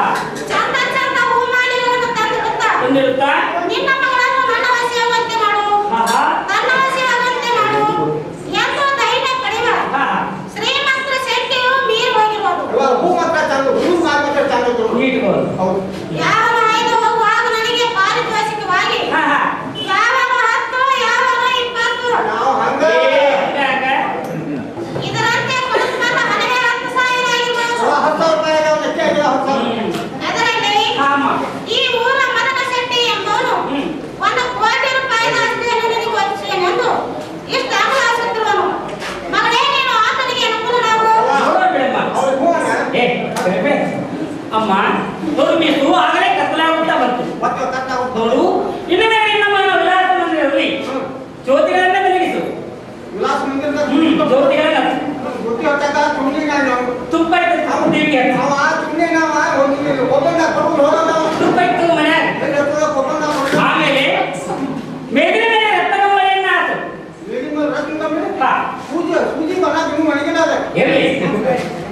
ಚಂದ ಚಂದ ಹೂಮಾಲಿಗಳನ್ನು ತಂದಿರುತ್ತಾ ಬಂದಿರುತ್ತಾ ನಿನ್ನ ಮಗಳನ್ನು ನನ್ನ ವಶವಾಗುವಂತೆ ಮಾಡು, ಆಹಾ. ತನ್ನ ವಶವಾಗುವಂತೆ ಮಾಡು ಎಂದು ಧೈರ್ಯ ಪಡೆಯುವ ಆಹಾ. ಶ್ರೀಮಂತರ ಶಕ್ತಿಯು ಮೀರಿ ಹೋಗಿರುವುದು. ಇವಾಗ ಹೂ ಮಾತ್ರ ಚಂದ, ಹೂ ಮಾತ್ರ ಚಂದ ಇತ್ತು. ಇಟ್ಕೊಳ್ಳು. ಹೌದು. ಯಾವನು ಐದು ಹೋಗುವಾಗ ನನಗೆ ಪಾರಿತೋಷಿಕವಾಗಿ ಆಹಾ. ಯಾವನು 10, ಯಾವನು 20 ನಾವು ಹಂಗ ಯಾಕ? ಇದರಂತೆ ಕೊಡುತ್ತ ನನ್ನ ಮನೆಗೆ 10,000 ಆಗಿರ್ಬೋದು. 10,000 ರೂಪಾಯಿ ಅದಾವ, ಲೆಕ್ಕ ಇದೆ 10,000. ಅದರಲ್ಲಿ ಆಮ. ಈ ಊರ ಮದನ ಶೆಟ್ಟಿ ಎಂಬವನು 1 ಕೋಟಿ ರೂಪಾಯಿನ ಆಸ್ತಿಯನ್ನು ನಿನಗೆ ಒಪ್ಪಿಸುವೆನೆಂದು ಇಷ್ಟು ಆಶಿಸುತ್ತಿರುವನು. ಮಗಳೇ, ನೀನು ಆತನಿಗೆ ಅನುಕೂಲನಾಗು. ನೋಡು ಬಿಡಮ್ಮ. ಅವ್ರಿಗೆ ಹೂ ಅಣ್ಣ. ಏ, ಬೇಬೆ. ಅಮ್ಮ ನೋಡು, ಮೀಸು ಆಗಲೇ ಕತ್ತಲಾಗುತ್ತಾ ಬಂತು. ಮತ್ತೆ ಕಟ್ಟಾಗುತ್ತೆ. ನೋಡು, ಇನ್ನು ಮೇಲೆ ನಮ್ಮ ವಿಲಾಸ ಮಂದಿರದಲ್ಲಿ ಜ್ಯೋತಿಗಳನ್ನ ಬೆಳಗಿಸು. ವಿಲಾಸ ಮಂದಿರದ ಜ್ಯೋತಿಗಳನ್ನ ಗೊತ್ತಿ ಹೊತ್ತಾಗ ತುಂಬಿಗೆ ನಾವು ತುಪ್ಪ ಇಟ್ಟು ದೇವಿಗೆ ಹಚ್ಚು. ನಾವು ಆ ತುಂಬಿಗೆ ನಾವು ಒಂದು ಒಬ್ಬಂದ ಕೊಡ್ಕೊಂಡು ಹೋಗೋಣ. ತುಪ್ಪ ಇಟ್ಟು ಮನ್ಯಾಗ. ಎಲ್ಲಿ ಹತ್ತದ ಒಬ್ಬಂದ ಕೊಡ್ಕೊಂಡು ಆಮೇಲೆ ಮೇಲಿನ ಮೇಲೆ ರತ್ನಗಂಬಳಿಯನ್ನ ಹಾಕು. ಈಗಿನ ರತ್ನ ಕಮ್ಮಿ ಹಾ, ಸೂಜಿ ಬಣ್ಣ ಇನ್ನೂ ಮನೆಗಿನ ಅದ. ಇರಲಿ.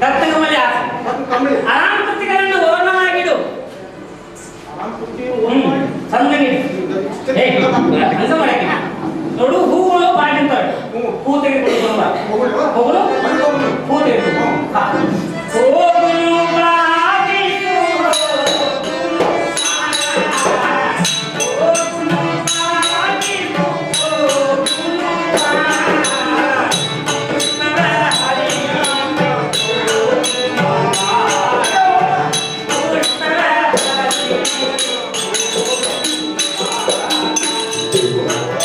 ರತ್ನಗಂಬಳಿ ಹಾಕು. ರತ್ನ ಕಮ್ಮಿ ಆರಾಮ ಕೃತಿಗಳನ್ನು ಓರ್ಣವಾಗಿಡು. ಆರಾಮ್ ಕುರ್ಚಿ ಓನ್ ಮಾಡಿ ಸಣ್ಣಗಿಡು. ಏ, ಹಂಗ ಮಾಡಕ್ಕೆ ನೋಡು, ಹೂಗಳು ಬಾಯಿ ನಿಂತಾವೆ. ಹೂ ತೆಗೆದುಕೊಂಡು ಬಾ. ಹೋಗೋಣ. ಹೋಗುನು? ಅಲ್ಲಿ ಹೋಗೋಣ. ಹೂ ತೆಗೆದು. ಹಾ. ಹೋಗುನು ಬಾಗಿಲು, ಹೋಗುನು ಬಾಗಿಲು, ಹೋಗುನು ಬಾ. ಕೃಷ್ಣನ ಹರಿಯನ್ನು ಹೋಗುನು ಬಾ. ಕೃಷ್ಣನ ಹರಿಯನ್ನು ಹೋಗುನು ಬಾ.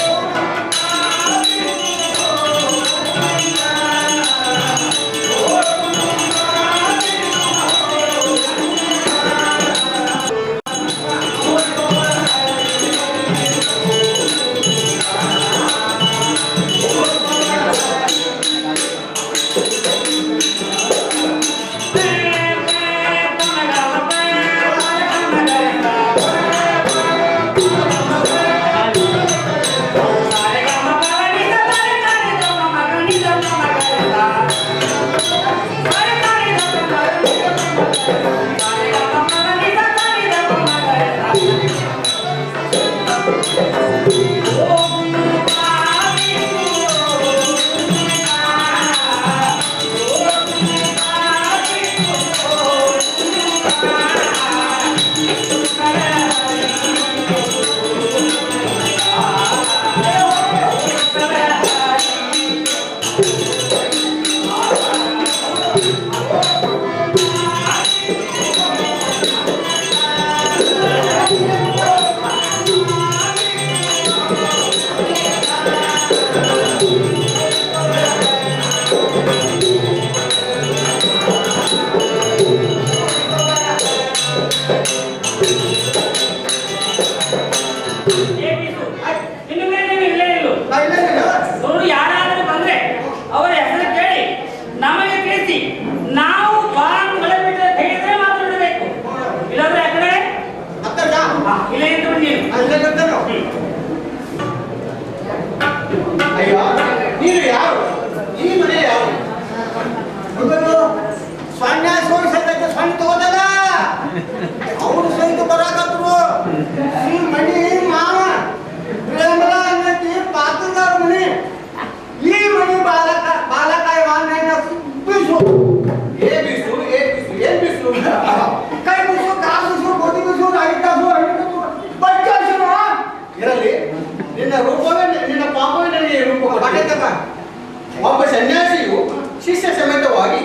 ಶಿಷ್ಯ ಸಮೇತವಾಗಿ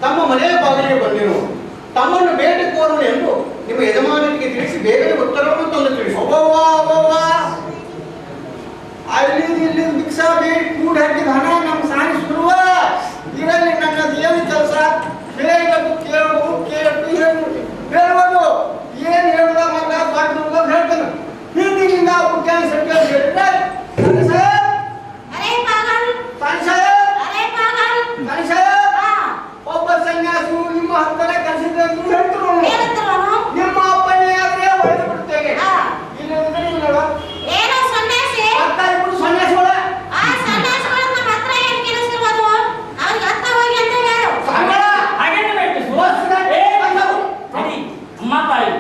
ತಮ್ಮ ಮನೆಯ ಬಾಗಿಲಿಗೆ ಬಂದಿರು. ತಮ್ಮನ್ನು ಭೇಟಿ ಕೋರೋಣ ಎಂದು ನಿಮ್ಮ ಯಜಮಾನನಿಗೆ ತಿಳಿಸಿ ಬೇಗನೆ ಉತ್ತರವನ್ನು ತಂದು ತಿಳಿಸಿ. ಅಲ್ಲಿ ಇಲ್ಲಿ ಭಿಕ್ಷಾ ಬೇಡಿ ಕೂಡಿ ಹಾಕಿದ ಹಣ ನಮ್ಮ ಸಾಗಿಸುವ ಇದರಲ್ಲಿ ನನ್ನದು ಏನು ಕೆಲಸ? ಹೇಳಬೇಕು, ಕೇಳುವುದು, ಕೇಳು ಹೇಳುವುದು, ಏನು ಹೇಳುವ ಮಗ ದೊಡ್ಡ ಹೇಳ್ತಾನೆ. ಹಿಂದಿನಿಂದ ಮುಖ್ಯ ಹೇಳಿದ್ರೆ अरे पागल ಒಬ್ಬ ಸನ್ಯಾಸಿಯು ನಿಮ್ಮ ಹತ್ತಿರ ಕಲಿಸಿದ್ರೆ ಹೇಳ್ತಿರು ಏನಂತವನು ನಿಮ್ಮ ಅಪ್ಪನೇ ಆದ್ರೆ ಹೊಡೆದು ಬಿಡ್ತೇವೆ. ಇಲ್ಲಂದ್ರೆ ಇಲ್ಲ ಏನೋ ಸನ್ಯಾಸಿ ಇಬ್ಬರು ಸನ್ಯಾಸಿಗಳ ಆ ಸನ್ಯಾಸಿಗಳನ್ನ ಮಾತ್ರ ಏನ್ ಕೆಲಸಿರುವುದು ಅವ್ರಿಗೆ ಅರ್ಥ ಹೋಗಿ ಅಂತ ಹೇಳು. ಹಾಗೇನೆ ಬೇಕು ಅಮ್ಮ ತಾಯಿ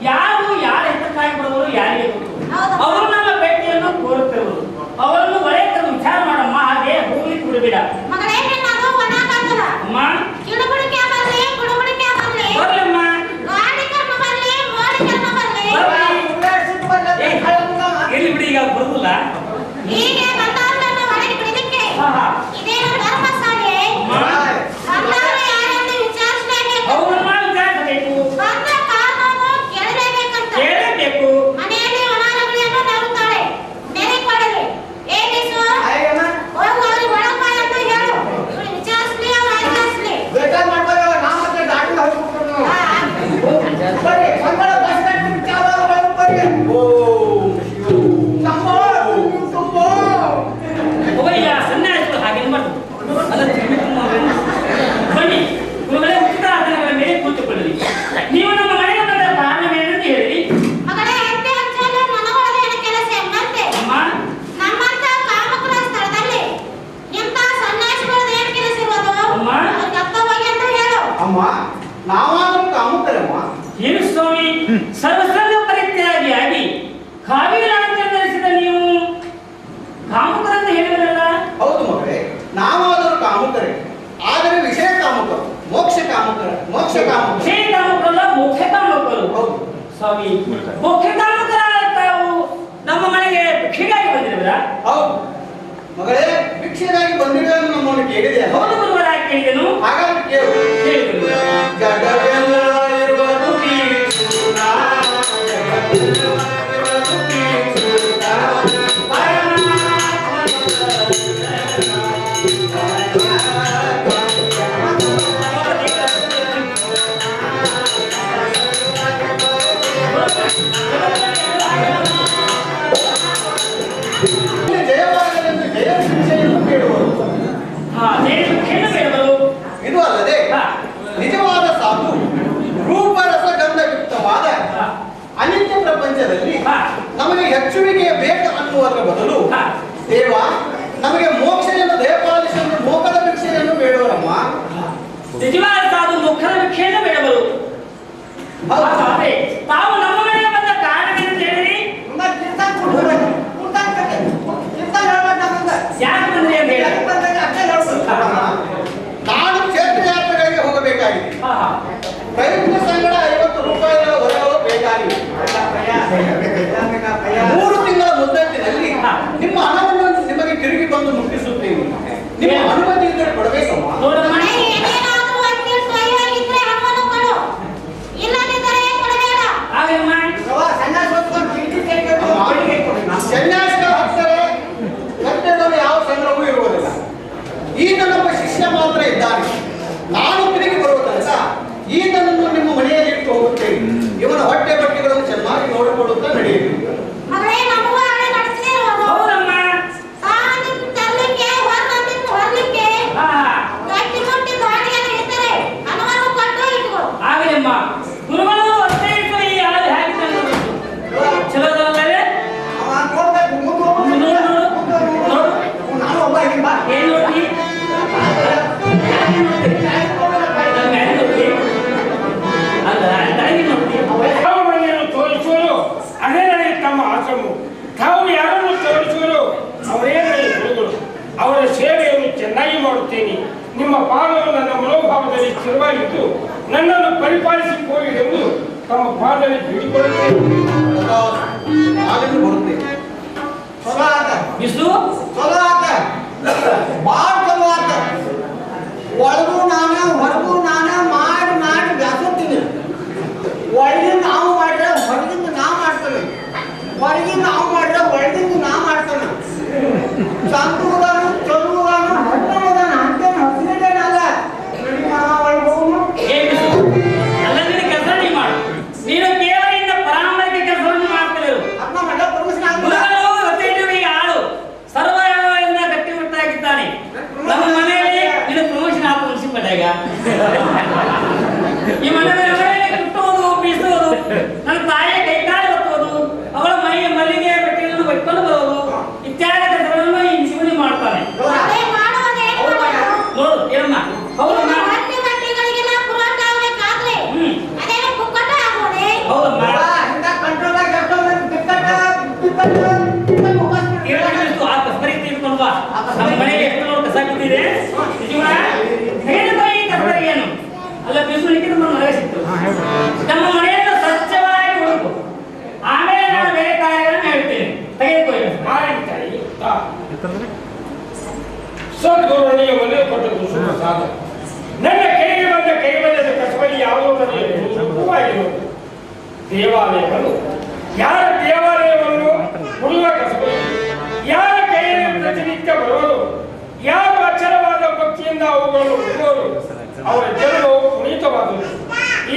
ಯಾರು ಯಾರ ಹಿತಕ್ಕಾಗಿ ಬರುವರು ಯಾರಿಗೆ ಗೊತ್ತು. ಹೌದು. ಅವರು ನಮ್ಮ ಭೇಟಿಯನ್ನು ಕೋರುತ್ತಿರುವರು. ಅವರನ್ನು ಒಳ್ಳೆಯ ವಿಚಾರ ಮಾಡಮ್ಮ, ಹಾಗೆ ಹೋಗ್ಲಿಕ್ಕೆ ಬಿಡಬೇಡ. ಮಗಳೇ ನಿನ್ನದು ಒಣಗಾಕಲ್ಲ. ಅಮ್ಮ ಕಿಡುಬುಡಿಕೆ ಬರ್ಲಿ ಬುಡುಬುಡಿಕೆ ಬರ್ಲಿ ಬರ್ಲಮ್ಮ ಗಾಡಿ ಕರ್ಮ ಬರ್ಲಿ ಮೋಡಿ ಕರ್ಮ ಬರ್ಲಿ ಎಲ್ಲಿ ಬಿಡಿ, ಈಗ ಬರುದಿಲ್ಲ. ಹೀಗೆ ಬಂದವರನ್ನ ಒಳಗೆ ಬಿಡಲಿಕ್ಕೆ ಇದೇನು ಧರ್ಮಸ್ಥಾನೆ? ಬಂದವರು ಯಾರೆಂದು ವಿಚಾರಿಸಲೇಬೇಕು. ಅವ್ರನ್ನ ವಿಚಾರಿಸಬೇಕು, ಬಂದ ಕಾನೂನು ಕೇಳಲೇಬೇಕಂತ. ಕೇಳಬೇಕು. ಮನೆಯಲ್ಲಿ ಒಣಾರಗಳನ್ನು ನರುತ್ತಾಳೆ. ನೆರೆ ಕೊಡಲಿ ಏನಿಸು ಹೋಗು ಅವ್ರಿಗೆ ಒಳಗ ಎಂದು ಹೇಳು. ಇವ್ರು ವಿಚಾರಿಸ್ಲಿ ಅವ್ರು ಆಚರಿಸ್ಲಿ. ಬೇಕಾದ್ ಮಾಡ್ತಾರೆ. ನಾವು ಮತ್ತೆ ದಾಟಿ ಹೋಗ್ಬಿಟ್ರು ಬರ್ರಿ ಸಂಬಳ ಬಸ್ ಸ್ಟ್ಯಾಂಡ್ ವಿಚಾರ ಬರ್ರಿ. ಹೋಗಯ್ಯ ಸನ್ಯಾಸಿಗಳು ಹಾಗೇನು ಮಾಡ್ತಾರೆ. ಅಲ್ಲ ಬನ್ನಿ ಗುರುಗಳೇ, ಉಚಿತ ಆಸನಗಳ ಮೇಲೆ ಕೂತುಕೊಳ್ಳಿ. ನೀವು ನಮ್ಮ ಮನೆಗೆ ಬಂದ ಕಾರಣವೇನೆಂದು ಹೇಳಿ. ಮಗಳೇ ಹೆಂಡತಿ ಹಚ್ಚಲು ಮನಗೊಳ್ಳದೇನು ಕೆಲಸ ಎಂಬಂತೆ ಅಮ್ಮ ನಮ್ಮಂತ ಕಾಮಕರ ಸ್ಥಳದಲ್ಲಿ ಇಂಥ ಸನ್ಯಾಸಿಗಳದ್ದು ಏನು ಕೆಲಸ ಇರೋದು? ಅಮ್ಮ. ಅವ್ರಿಗೆ ಅರ್ಥವಾಗಿ ಅಂತ ಹೇಳು. ಅಮ್ಮ, ನಾವಾದರೂ ಕಾಮುಕರಮ್ಮ. ಏನು ಸ್ವಾಮಿ, ಸರ್ವಸಂಗ ಪರಿತ್ಯಾಗಿಯಾಗಿ ಕಾವಿಗಳನ್ನು ಧರಿಸಿದ ನೀವು ಕಾಮುಕರಂತ ಹೇಳಿದ್ರಲ್ಲ? ಹೌದು ಮಗಳೇ, ನಾವಾದರೂ ಕಾಮುಕರೇ, ಆದರೆ ವಿಷಯ ಕಾಮುಕರು, ಮೋಕ್ಷ ಕಾಮುಕರು. ವಿಷಯ ಕಾಮುಕರಲ್ಲ, ಮೋಕ್ಷ ಕಾಮುಕರು. ಹೌದು ಸ್ವಾಮಿ, ಮೋಕ್ಷ ಕಾಮುಕರಾದ ತಾವು ನಮ್ಮ ಮನೆಗೆ ಭಿಕ್ಷೆಗಾಗಿ ಬಂದಿರುವಿರಾ? ಹೌದು ಮಗಳೇ, ಭಿಕ್ಷೆಗಾಗಿ ಬಂದಿರೋದು ನಮ್ಮನ್ನು ಕೇಳಿದೆಯಲ್ಲ. ಹೌದು ಗುರುವರ ಕೇಳಿದೆನು. ಹಾಗಾದ್ರೆ ಕೇಳು. ಹೇಳಿ ಗುರುವರ. ಜಗವೆಲ್ಲ ಇರುವುದು ಕೀರ್ತಿಸುತ್ತ, ಜಗವೆಲ್ಲ ಇರುವುದು ಕೀರ್ತಿಸುತ್ತ, ಜಯವಾಗಲೆಂದು ಜಯ ಶಿಕ್ಷೆಯನ್ನು ಬೇಡುವರು. ಭಿಕ್ಷೆಯನ್ನು ಬೇಡವರು. ಇದು ಅಲ್ಲದೆ ಹಾ. ನಿಜವಾದ ಸಾಧು ರೂಪರಸಗಂಧಯುಕ್ತವಾದ ಅನಿತ್ಯ ಪ್ರಪಂಚದಲ್ಲಿ ಹಾ. ನಮಗೆ ಹೆಚ್ಚುವಿಕೆಯ ಬೇಕು ಅನ್ನುವುದರ ಬದಲು ಹಾ. ದೇವ ನಮಗೆ ಮೋಕ್ಷವನ್ನು ದಯಪಾಲಿಸಲು ಮೋಕ್ಷದ ಭಿಕ್ಷೆಯನ್ನು ಬೇಡುವರಮ್ಮ. ನಿಜವಾದ ಸಾಧು ಮುಖದ ಭಿಕ್ಷೆಯನ್ನು ಬೇಡವರು. ಹೌದು. ಆದರೆ ತಾವು ನಮ್ಮ ಮನೆಗೆ ಬಂದ ಕಾರಣವೇನೆಂದು ಹೇಳಿರಿ. ಯಾಕೆ ಬಂದ್ರಿ ಅಂತ ಹೇಳಿ. ನಾನು ಕ್ಷೇತ್ರಯಾತ್ರೆಗಳಿಗೆ ಹೋಗಬೇಕಾಗಿದೆ. ಆಹಾ. ಪ್ರಯತ್ನ ಸಂಗಡ 50 ರೂಪಾಯಿಗಳ ಹೊರಗಳು ಬೇಕಾಗಿವೆ. 3 ತಿಂಗಳ ಮುದ್ದತ್ತಿನಲ್ಲಿ ನಿಮ್ಮ ಹಣವನ್ನು ನಿಮಗೆ ತಿರುಗಿ ಬಂದು ಮುಟ್ಟಿಸುತ್ತೇನೆ. ನಿಮ್ಮ ಅನುಮತಿ ಇದ್ದರೆ ಕೊಡಬೇಕಮ್ಮ. ನೋಡಮ್ಮ, ಮನೆ ಏನೇನಾದ್ರೂ ಒಂದಿಷ್ಟು ಅಯ್ಯಾಗಿದ್ರೆ ಹಣವನ್ನು ಕೊಡು. ಇಲ್ಲದಿದ್ದರೆ ಕೊಡಬೇಡ. ಆಗಮ್ಮ. ಸನ್ಯಾಸಿಗಳ ಹತ್ತಿರ ಸತ್ಯದಲ್ಲಿ ಯಾವ ಸಂಗ್ರಹವೂ ಇರುವುದಿಲ್ಲ. ಈತನೊಬ್ಬ ಶಿಷ್ಯ ಮಾತ್ರ ಇದ್ದಾನೆ. ನಾನು ತಿರುಗಿ ಬರುವ ತನಕ ಈತನನ್ನು ನಿಮ್ಮ ಮನೆಯಲ್ಲಿ ಇಟ್ಟು ಹೋಗುತ್ತೇನೆ. ಇವನ ಹೊಟ್ಟೆ ಬಟ್ಟೆಗಳನ್ನು ಚೆನ್ನಾಗಿ ನೋಡಿಕೊಳ್ಳುತ್ತಾ ನಡೆಯಿರಿ. ಮಗಳೇ ನಮಗೂ ಹಣೆ ನಡೆಸದೇ ಇರೋದು. ಹೌದಮ್ಮ. ತಾನು ತರಲಿಕ್ಕೆ ಹೊರಲಿಕ್ಕೆ ಹೊರಲಿಕ್ಕೆ ಆಹಾ. ಗಟ್ಟಿ ಮುಟ್ಟಿ ಗಾಡಿಯನ್ನು ಇಟ್ಟರೆ ಹಣವನ್ನು ಕೊಟ್ಟು ಇಟ್ಕೋ. ಆಗಲಿಮ್ಮ. ಗುರುಗಳು ಒತ್ತಾಯಿಸುವ ಈ ಹಾಲು ಹೇಗೆ ತಂದು ಚಲೋದಲ್ಲವೇ? ಏನು ನೋಡಿ? ಅಲ್ಲ, ತಳಗಿ ನೋಡಿ. ಅವರನ್ನು ತೋರಿಸುವರು ಅದೇ ನನಗೆ ತಮ್ಮ ಆಶ್ರಮ. ತಾವು ಯಾರನ್ನು ತೋರಿಸುವರು ಅವರೇ ನನಗೆ ಗುರುಗಳು. ಅವರ ಸೇವೆಯನ್ನು ಚೆನ್ನಾಗಿ ಮಾಡುತ್ತೇನೆ. ನಿಮ್ಮ ಪಾದವು ನನ್ನ ಮನೋಭಾವದಲ್ಲಿ ಸ್ಥಿರವಾಗಿದ್ದು ನನ್ನನ್ನು ಪರಿಪಾಲಿಸಿಕೊಳ್ಳಿ ಎಂದು ತಮ್ಮ ಪಾದದಲ್ಲಿ ಬೇಡಿಕೊಳ್ಳುತ್ತೇನೆ. ನಾಳೆಂದು ಬರುತ್ತೇನೆ. ವಿಷ್ಣು ಚಲೋ ಆತ, ಬಾಳ್ ಚಲೋ ಆತ. ಒಳ ಈಗ ಈ ಮನೆಯಲ್ಲಿ ಕುಟ್ಟುವುದು ಬೀಸುವುದು ನನ್ನ ತಾಯಿಯ ಕೈಕಾಲು ಒತ್ತುವುದು ಅವಳ ಮೈಯ ಮಲ್ಲಿಗೆ ಬೆಟ್ಟೆಯನ್ನು ಬೈಕೊಂಡು ಬರುವುದು ಇತ್ಯಾದಿ ಕೆಲಸಗಳನ್ನು ಈ ಶಿವನಿ ಮಾಡ್ತಾನೆ. ಅದೇ ಮಾಡುವುದೇ ನೋಡು ಏನಮ್ಮ ಹೌದಮ್ಮ ಹಟ್ಟಿ ಬಟ್ಟೆಗಳಿಗೆಲ್ಲ ಪುರಾಟ ಆಗಬೇಕಾದ್ರೆ ಅದೇನು ಕುಕ್ಕಟ ಆಗೋದೆ. ಹೌದಮ್ಮ ಇಂಥ ಕಂಟ್ರೋಲಾಗಿ ಕರ್ಕೊಂಡು ಇರಬೇಕು ಆ ಕಸ್ಬರಿ ತೀರ್ಕೊಂಡು ಬಾ. ನಮ್ಮ ಮನೆಗೆ ಎಷ್ಟು ನೋಡು ಕಸ ಬಿದ್ದಿದೆ ನಿಜವಾ ಹೇಳಪ್ಪ ಈ ಕಸ್ಬರಿ ಏನು ಅಲ್ಲ ಬೀಸುಳಿಕೆ ನಮ್ಮ ಮನೆಗೆ ಸಿಕ್ತು. ನಮ್ಮ ಮನೆಯನ್ನು ಸ್ವಚ್ಛವಾಗಿ ಹುಡುಕು ಆಮೇಲೆ ನಾನು ಬೇರೆ ಕಾರ್ಯಗಳನ್ನು ಹೇಳ್ತೀನಿ ತೆಗೆದುಕೊಳ್ಳಿ. ಮಾಡಿ ತಾಯಿ ಸದ್ಗುರುನಿಗೆ ಒಲಿದು ಕೊಟ್ಟದ್ದು ಸುಪ್ರಸಾದ. ನನ್ನ ಕೈಗೆ ಬಂದ ಕೈವಲ್ಯದ ಕಸಬರಿ ಯಾವುದೋ ನನಗೆ ಸುಖವಾಗಿರುವುದು. ದೇವಾಲಯಗಳು ಯಾರ ದೇವಾಲಯವನ್ನು ಉಳಿಯುವ ಕಸಬರಿ ಯಾರ ಕೈಯಲ್ಲಿ ಪ್ರತಿನಿತ್ಯ ಬರುವುದು ಯಾರು ಅಚಲವಾದ ಭಕ್ತಿಯಿಂದ ಅವುಗಳನ್ನು ಉಳಿಯುವರು ಅವರ ಜನರು ಪುನೀತವಾದುದು.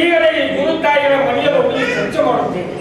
ಈಗಲೇ ಈ ಗುರುತಾಯಿಗಳ ಮನೆಯನ್ನು ಉಳಿದು ಸ್ವಚ್ಛ ಮಾಡುತ್ತೇನೆ.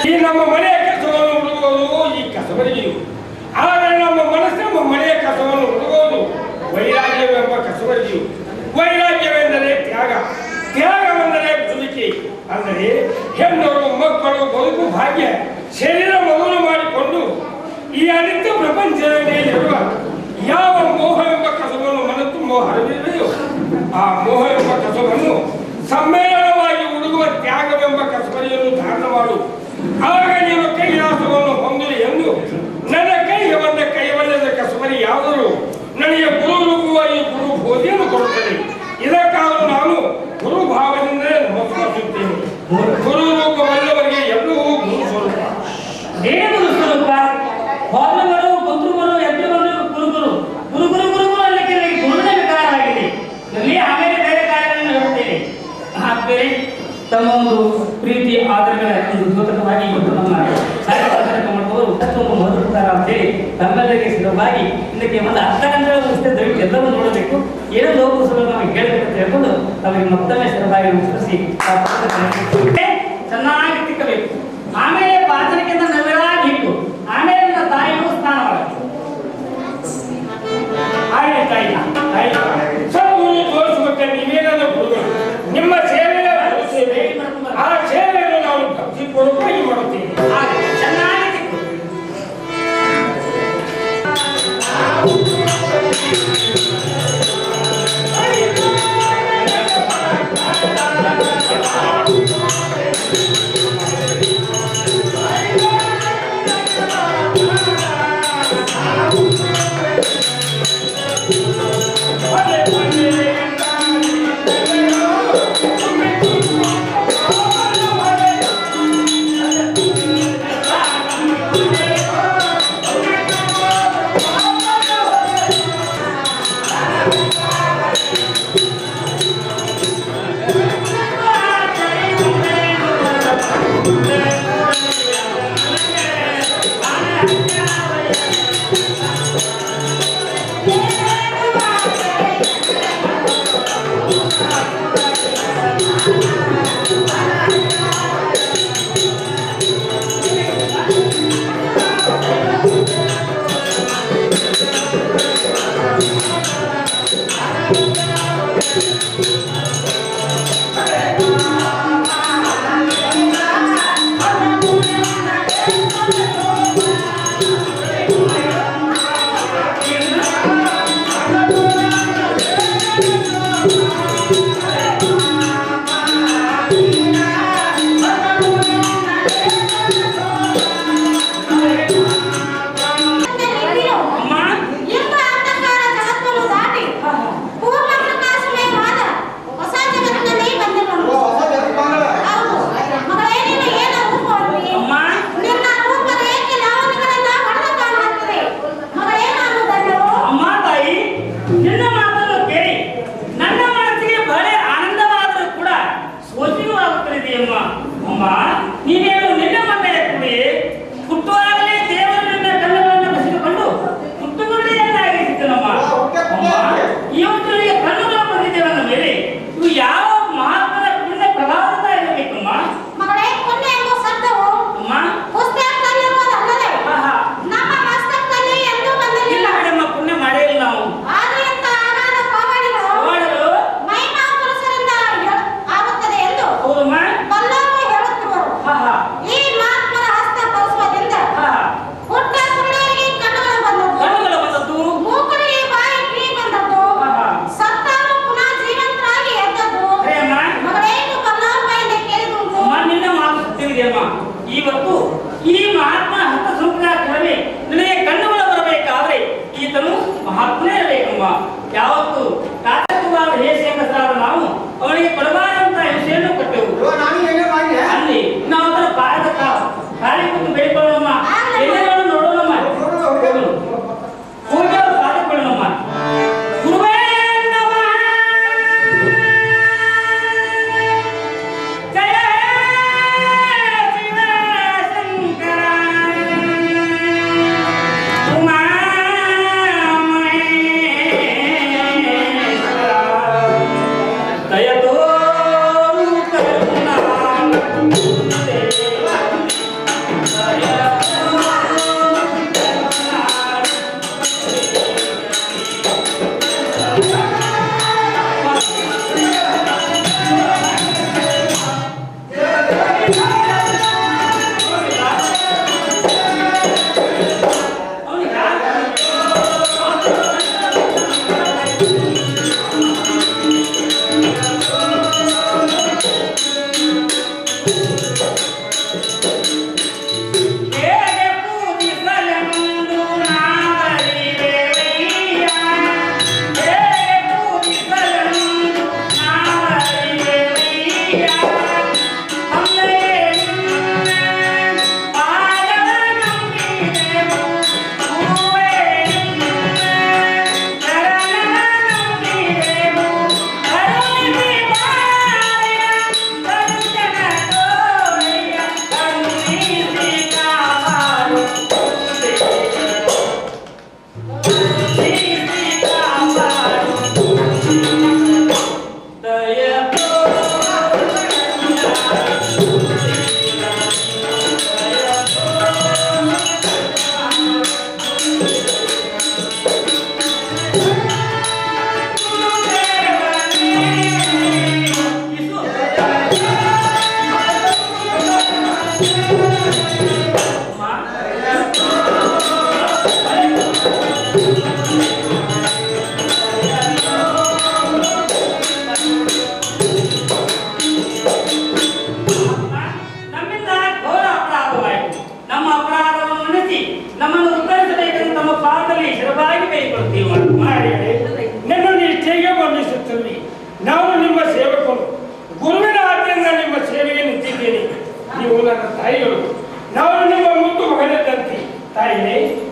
ಈ ನಮ್ಮ ಮನೆಯ ಕಸವನ್ನು ಹುಡುಗುವುದು ಈ ಕಸಬರಿಗೆಯು. ಆದರೆ ನಮ್ಮ ಮನಸ್ಸು ನಮ್ಮ ಮನೆಯ ಕಸವನ್ನು ಹುಡುಗುವುದು ವೈರಾಗ್ಯವೆಂಬ ಕಸಬರಿಗೆಯು. ವೈರಾಗ್ಯವೆಂದರೆ ತ್ಯಾಗ, ತ್ಯಾಗವೆಂದರೆ ಬದುಕಿ. ಅಂದರೆ ಹೆಣ್ಣರು ಮಕ್ಕಳು ಬದುಕು ಭಾಗ್ಯ ಶರೀರ ಮೊದಲು ಮಾಡಿಕೊಂಡು ಈ ಅನಿತ್ಯ ಪ್ರಪಂಚದ ಮೇಲಿರುವ ಯಾವ ಮೋಹವೆಂಬ ಕಸವನ್ನು ಮನಸ್ಸು ಹರಡಿದೆಯೋ ಆ ಮೋಹವೆಂಬ ಕಸವನ್ನು ಸಮ್ಮೇಳನವಾಗಿ ಹುಡುಗುವ ತ್ಯಾಗವೆಂಬ ಕಸಬರಿಯನ್ನು ಧಾರಣ ಮಾಡು. ಆಗ ನೀನು ಕೈಲಾಸವನ್ನು ಹೊಂದಿರಿ ಎಂದು ನನ್ನ ಕೈಗೆ ಬಂದ ಕೈವಲ್ಯದ ಕಸಬರಿ ಯಾದರೂ ನನಗೆ ಗುರು ರೂಪುವ ಈ ಗುರು ಬೋಧಿಯನ್ನು ಕೊಡುತ್ತದೆ. ಇದಕ್ಕಾದರೂ ನಾನು ಗುರು ಭಾವದಿಂದ ನಮಸ್ಕರಿಸುತ್ತೇನೆ. ಗುರು ರೂಪವಲ್ಲವರಿಗೆ ಎಲ್ಲವೂ ಗುರು ಸ್ವರೂಪ. ಏನು ಸ್ವರೂಪ ಹೊರಗಳು ಬಂಧುಗಳು ಎದ್ದುಗಳು ಗುರುಗುರು ಗುರುಗುರು ಗುರುಗುರು ಅನ್ನಕ್ಕೆ ಗುರುವಿನ ವಿಕಾರವಾಗಿದೆ. ಇಲ್ಲಿ ಆಮೇಲೆ ಬೇರೆ ಕಾರ್ಯಗಳನ್ನು ಹೇಳುತ್ತೇನೆ. ಬೇರೆ ತಮ್ಮ ಒಂದು ಪ್ರೀತಿ ಆದರಗಳ ಒಂದು ದ್ಯೋತಕವಾಗಿ ಇವತ್ತು ನಮ್ಮ ಸಾಹಿತ್ಯ ಮಾಡುವವರು ಮಧುರ ಅಂತೇಳಿ ತಮ್ಮೆಲ್ಲರಿಗೆ ಸಿದ್ಧವಾಗಿ ಇದಕ್ಕೆ ಒಂದು ಅರ್ಧ ಗಂಟೆಗಳ ಮುಂಚೆ ದಯವಿಟ್ಟು ಎಲ್ಲವೂ ನೋಡಬೇಕು. ಏನೋ ಲೋಕಸಭೆ ನಮಗೆ ಹೇಳಬೇಕು ಅಂತ ಹೇಳ್ಕೊಂಡು ನಮಗೆ ಮತ್ತೊಮ್ಮೆ ಸ್ಥಿರವಾಗಿ ಮುಗಿಸಿ ಚೆನ್ನಾಗಿ ತಿಕ್ಕಬೇಕು. ಆಮೇಲೆ ಪಾಚನಕ್ಕಿಂತ ನವಿರಾಗಿ ಇಟ್ಟು ಆಮೇಲೆ ನನ್ನ ತಾಯಿಗೂ ಸ್ನಾನ ಮಾಡಬೇಕು. ಆಯ್ತು ತಾಯಿ, ಆಯ್ತು. ಸದ್ಗುರು ತೋರಿಸುವಂತೆ ನೀವೇನಾದರೂ ಗುರುಗಳು ನಿಮ್ಮ ಸೇವೆಯ ಸೇವೆ ಆ ಸೇವೆಯನ್ನು ನಾವು ಭಕ್ತಿಪೂರ್ವಕವಾಗಿ ಮಾಡುತ್ತೇವೆ. ಚೆನ್ನಾಗಿ ತಿಕ್ಕು.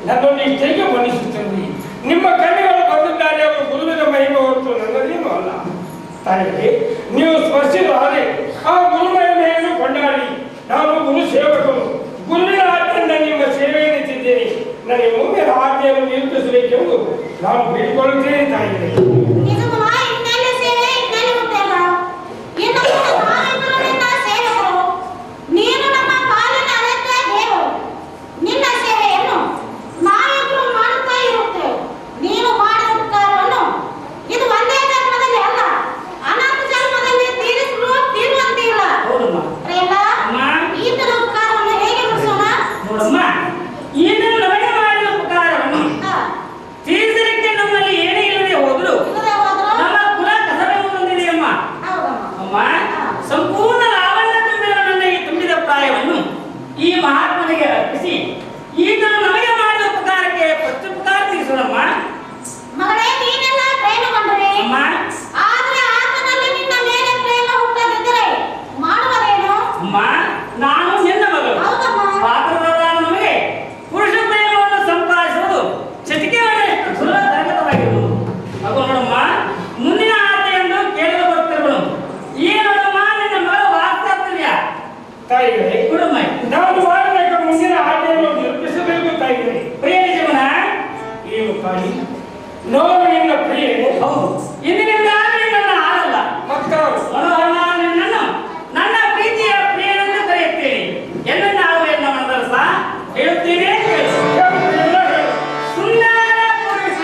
ನನ್ನನ್ನು ಇಷ್ಟೇಗೆ ಮನ್ನಿಸುತ್ತದೆ. ನಿಮ್ಮ ಕಣ್ಣುಗಳು ಬಂದಿದ್ದಾರೆ, ಅವರು ಗುರುವಿನ ಮಹಿಮೆ ಹೊರತು ನನ್ನದೇನು ಅಲ್ಲ. ತಾಯಿಗೆ ನೀವು ಸ್ಪರ್ಶಿಸಲಾರೆ ಆ ಗುರುಮಹಿಮೆಯನ್ನು ಕೊಂಡಾಡಿ ನಾನು ಗುರು ಸೇವಕನು, ಗುರುವಿನ ಆಜ್ಞೆಯಿಂದ ನಿಮ್ಮ ಸೇವೆಯನ್ನಿದ್ದೇನೆ. ನನಗೆ ಮುಂದೆ ಆಜ್ಞೆಯನ್ನು ನಿರೂಪಿಸಬೇಕೆಂದು ನಾನು ಬೇಡಿಕೊಳ್ಳುತ್ತೇನೆ ತಾಯಿಗೆ. ನಾನು ಮಾಡಬೇಕು ಮುಂದಿನ ಆಜ್ಞೆಯನ್ನು ನಿರೂಪಿಸಬೇಕು ತಾಯಿಗೆ. ಪ್ರಿಯ ಜೀವನ ಏನು ತಾಯಿ, ನೋವು ನಿನ್ನ ಪ್ರಿಯ. ಹೌದು, ಇಂದಿನಿಂದ ನನ್ನ ಹಾಲಲ್ಲ ಮನೋಹರನನ್ನು ನನ್ನ ಪ್ರೀತಿಯ ಪ್ರಿಯನನ್ನು ಕರೆಯುತ್ತೇನೆ. ಎಲ್ಲನ್ನ ಆಳುವೆಲ್ಲ ಮನದರಸ ಹೇಳುತ್ತೇನೆ. ಸುಂದರ ಪುರುಷ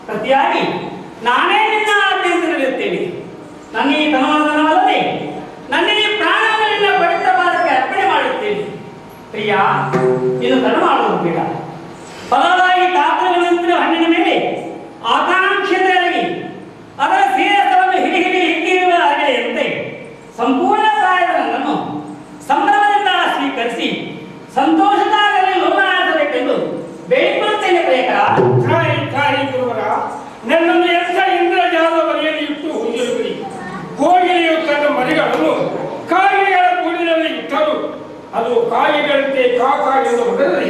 ಪ್ರತಿಯಾಗಿ ನಾನೇ ನಿನ್ನ ಆಜ್ಞೆಯನ್ನು ನಡೆಯುತ್ತೇನೆ. ನನ್ನ ಈ ತನವಲ್ಲದೆ ನನ್ನ ಈ ಪ್ರಾಣವನ್ನು ನಿನ್ನ ಪವಿತ್ರ ಪಾದಕ್ಕೆ ಅರ್ಪಣೆ ಮಾಡುತ್ತೇನೆ. ಪ್ರಿಯ, ಇದು ತಡ ಮಾಡುವುದು ಬೇಡ. ಫಲವಾಗಿ ಕಾತುರವಿನ ಹಣ್ಣಿನ ಮೇಲೆ ಆಕಾಂಕ್ಷೆಯಾಗಿ ಅದರ ಶ್ರೇಯಸ್ಸನ್ನು ಹಿಡಿ ಹಿಡಿಯುವ ಅರಳೆಯಂತೆ ಸಂಪೂರ್ಣ ಪ್ರಾಯದ ನನ್ನನ್ನು ಸಂಭ್ರಮದಿಂದ ಸ್ವೀಕರಿಸಿ ಸಂತೋಷದಾಗಲಿ ಲೋನಾಡಬೇಕೆಂದು ಬೇಡಿಕೊಳ್ಳುತ್ತೇನೆ. ಪ್ರಿಯಕರ, ಗುರುವರ, ನನ್ನನ್ನು ಎಂಥ ಇಂದ್ರಜಾಲ ಮನೆಯಲ್ಲಿ ಇಟ್ಟು ಹೊಂದಿರುವಿರಿ. ಕೋಗಿಲೆಯು ತನ್ನ ಮರಿಗಳನ್ನು ಕಾಯಿಗಳ ಗೂಡಿನಲ್ಲಿ ಇಟ್ಟರು. ಅದು ಕಾಯಿಗಳಂತೆ ಕಾಕಾಗಿಎಂದು ಹೊಡೆದರೆ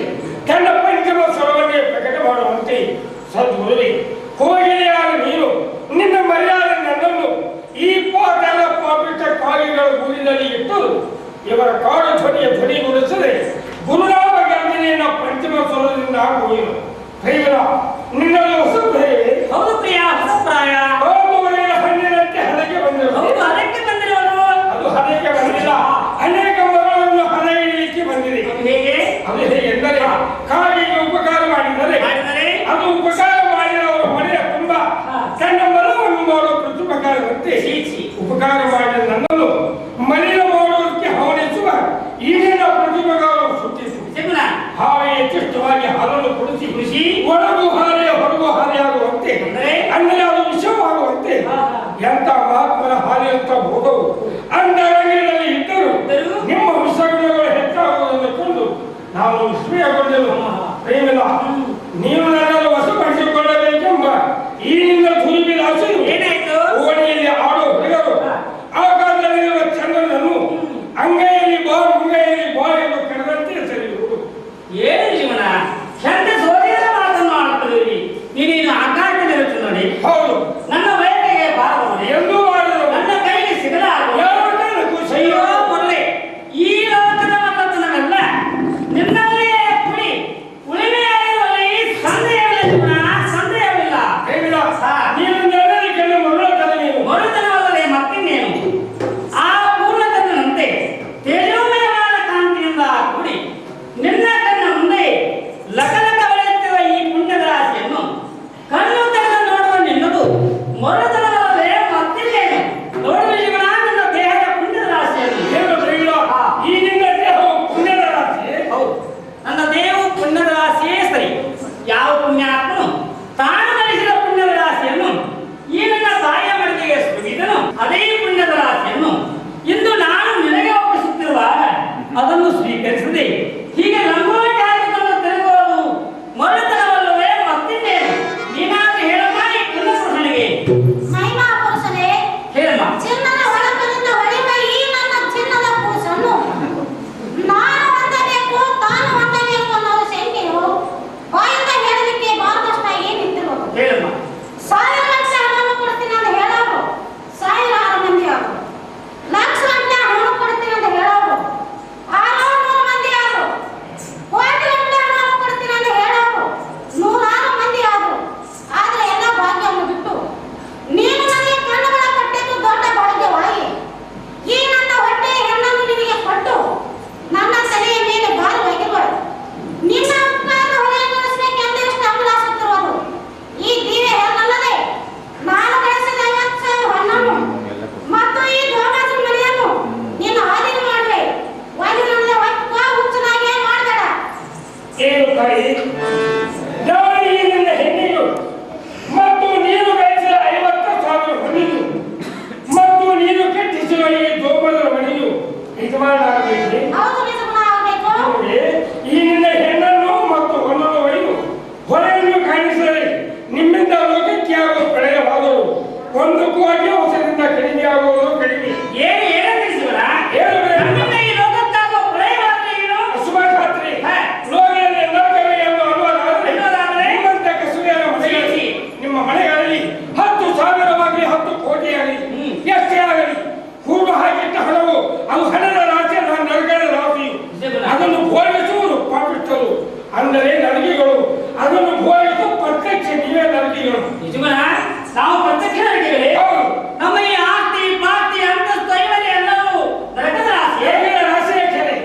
ತನ್ನ ಪಂಚಮ ಸ್ವರವನ್ನೇ ಪ್ರಕಟ ಮಾಡುವಂತೆ ಸದ್ಗುರುವೆ, ಕೋಗಿಲೆಯಾದ ನೀನು ನಿನ್ನ ಮರ್ಯಾದ ನನ್ನನ್ನು ಈ ಪಾಠದ ಪಾಪಿಟ್ಟ ಕಾಯಿಗಳ ಗೂಡಿನಲ್ಲಿ ಇಟ್ಟು ಇವರ ಕಾಡು ಧ್ವನಿಗೊಳಿಸದೆ ಗುರುನಾಮ ಗರ್ಜನೆಯನ್ನ ಪಂಚಮ ಸ್ವರದಿಂದ ಹೋಯಿರು. ನಿನ್ನಲ್ಲಿ ಹೊಸ ಪ್ರೇಮೆ. ಹೌದು ಪ್ರಿಯ, ಹೊಸ ಪ್ರಾಯ. ಹಣ್ಣಿನಂತೆ ಹಣಕ್ಕೆ ಬಂದಿರುವ ಅದಕ್ಕೆ ಬಂದಿರುವನು. ಅದು ಹಣಕ್ಕೆ ಬಂದಿಲ್ಲ, ಅನೇಕ ಮರಗಳನ್ನು ಹಣ ಇಡಲಿಕ್ಕೆ ಬಂದಿದೆ. ಹೇಗೆ? ಅದು ಹೇಗೆಂದರೆ ಕಾಯಿಗೆ ಉಪಕಾರ ಮಾಡಿದರೆ ಅದು ಉಪಕಾರ ಮಾಡಿದವರ ಮನೆಯ ತುಂಬಾ ಸಣ್ಣ ಮರವನ್ನು ಮಾಡುವ ಪ್ರತ್ಯುಪಕಾರವಂತೆ ಉಪಕಾರ ಮಾಡಿದ ನನ್ನನ್ನು ಮಲಿನ ಮಾಡುವುದಕ್ಕೆ ಹವಣಿಸುವ ಈಗಿನ ಪ್ರತಿಭೆಗಳು ಸೃಷ್ಟಿಸಿ ಹಾಗೆ ಯಥೇಷ್ಟವಾಗಿ ಹಾಲನ್ನು ಕುಡಿಸಿ ಒಳಗು ಹಾಲೆಯ ಹೊರಗು ಹಾಲೆಯಾಗುವಂತೆ ಅಂದರೆ ಅದು ವಿಷವಾಗುವಂತೆ ಎಂತ ಮಹಾತ್ಮನ ಹಾಲೆಯಂತ ಭೋಗವು ಅಂದರಂಗಿನಲ್ಲಿ ಇದ್ದರು ನಿಮ್ಮ ವಿಷಯಗಳು ಹೆಚ್ಚಾಗುವುದನ್ನು ಕೊಂಡು ನಾನು ವಿಸ್ಮಯಗೊಂಡೆನು. ಪ್ರೇಮಿಲ, ನೀವು ನನ್ನನ್ನು ವಶಪಡಿಸಿಕೊಳ್ಳಬೇಕೆಂಬ ಈ ನಿನ್ನ ಧುರಿಬಿಲಾಸೆಯು ಏನಾಯ್ತು? ಓಣಿಯಲ್ಲಿ ಆಡೋ ಹುಡುಗರು ಆಕಾಶದಲ್ಲಿರುವ ಚಂದ್ರನನ್ನು ಅಂಗೈಯಲ್ಲಿ ಬಾ ಎಂದು ಕರೆದಂತೆ ಸರಿಯುವುದು. ಏನು ಜೀವನ? ಚಂದ ಸೋದರ ಮಾತನ್ನು ಆಡುತ್ತದೆ. ನಿಮ್ಮ ಮನೆಗಳಲ್ಲಿ 10,000 10 ಕೋಟಿ ಆಗಲಿ ಎಷ್ಟೇ ಆಗಲಿ ಹೂಡು ಹಾಕಿಟ್ಟ ಹಣವು ಅದು ಹಣದ ರಾಶಿ ನರಗಳ ರಾಶಿ ಅದನ್ನು ಭೋಗಿಸುವುದು ಪಾಪಿಟ್ಟರು ಅಂದರೆ ನರಗಿಗಳು ಅದನ್ನು ಭೋಗಿಸುವ ಪ್ರತ್ಯಕ್ಷ ನೀವೇ ನರಗಿಗಳು ನಾವು ಪ್ರತ್ಯಕ್ಷ ನರಗಿಗಳೇ ನಮ್ಮ ಈ ಆಸ್ತಿ ಪಾಸ್ತಿ ಅಂತಸ್ತು ಐವರಿ ಎಲ್ಲವೂ ನರಕದ ರಾಶಿಯೇ ಕೆರೆ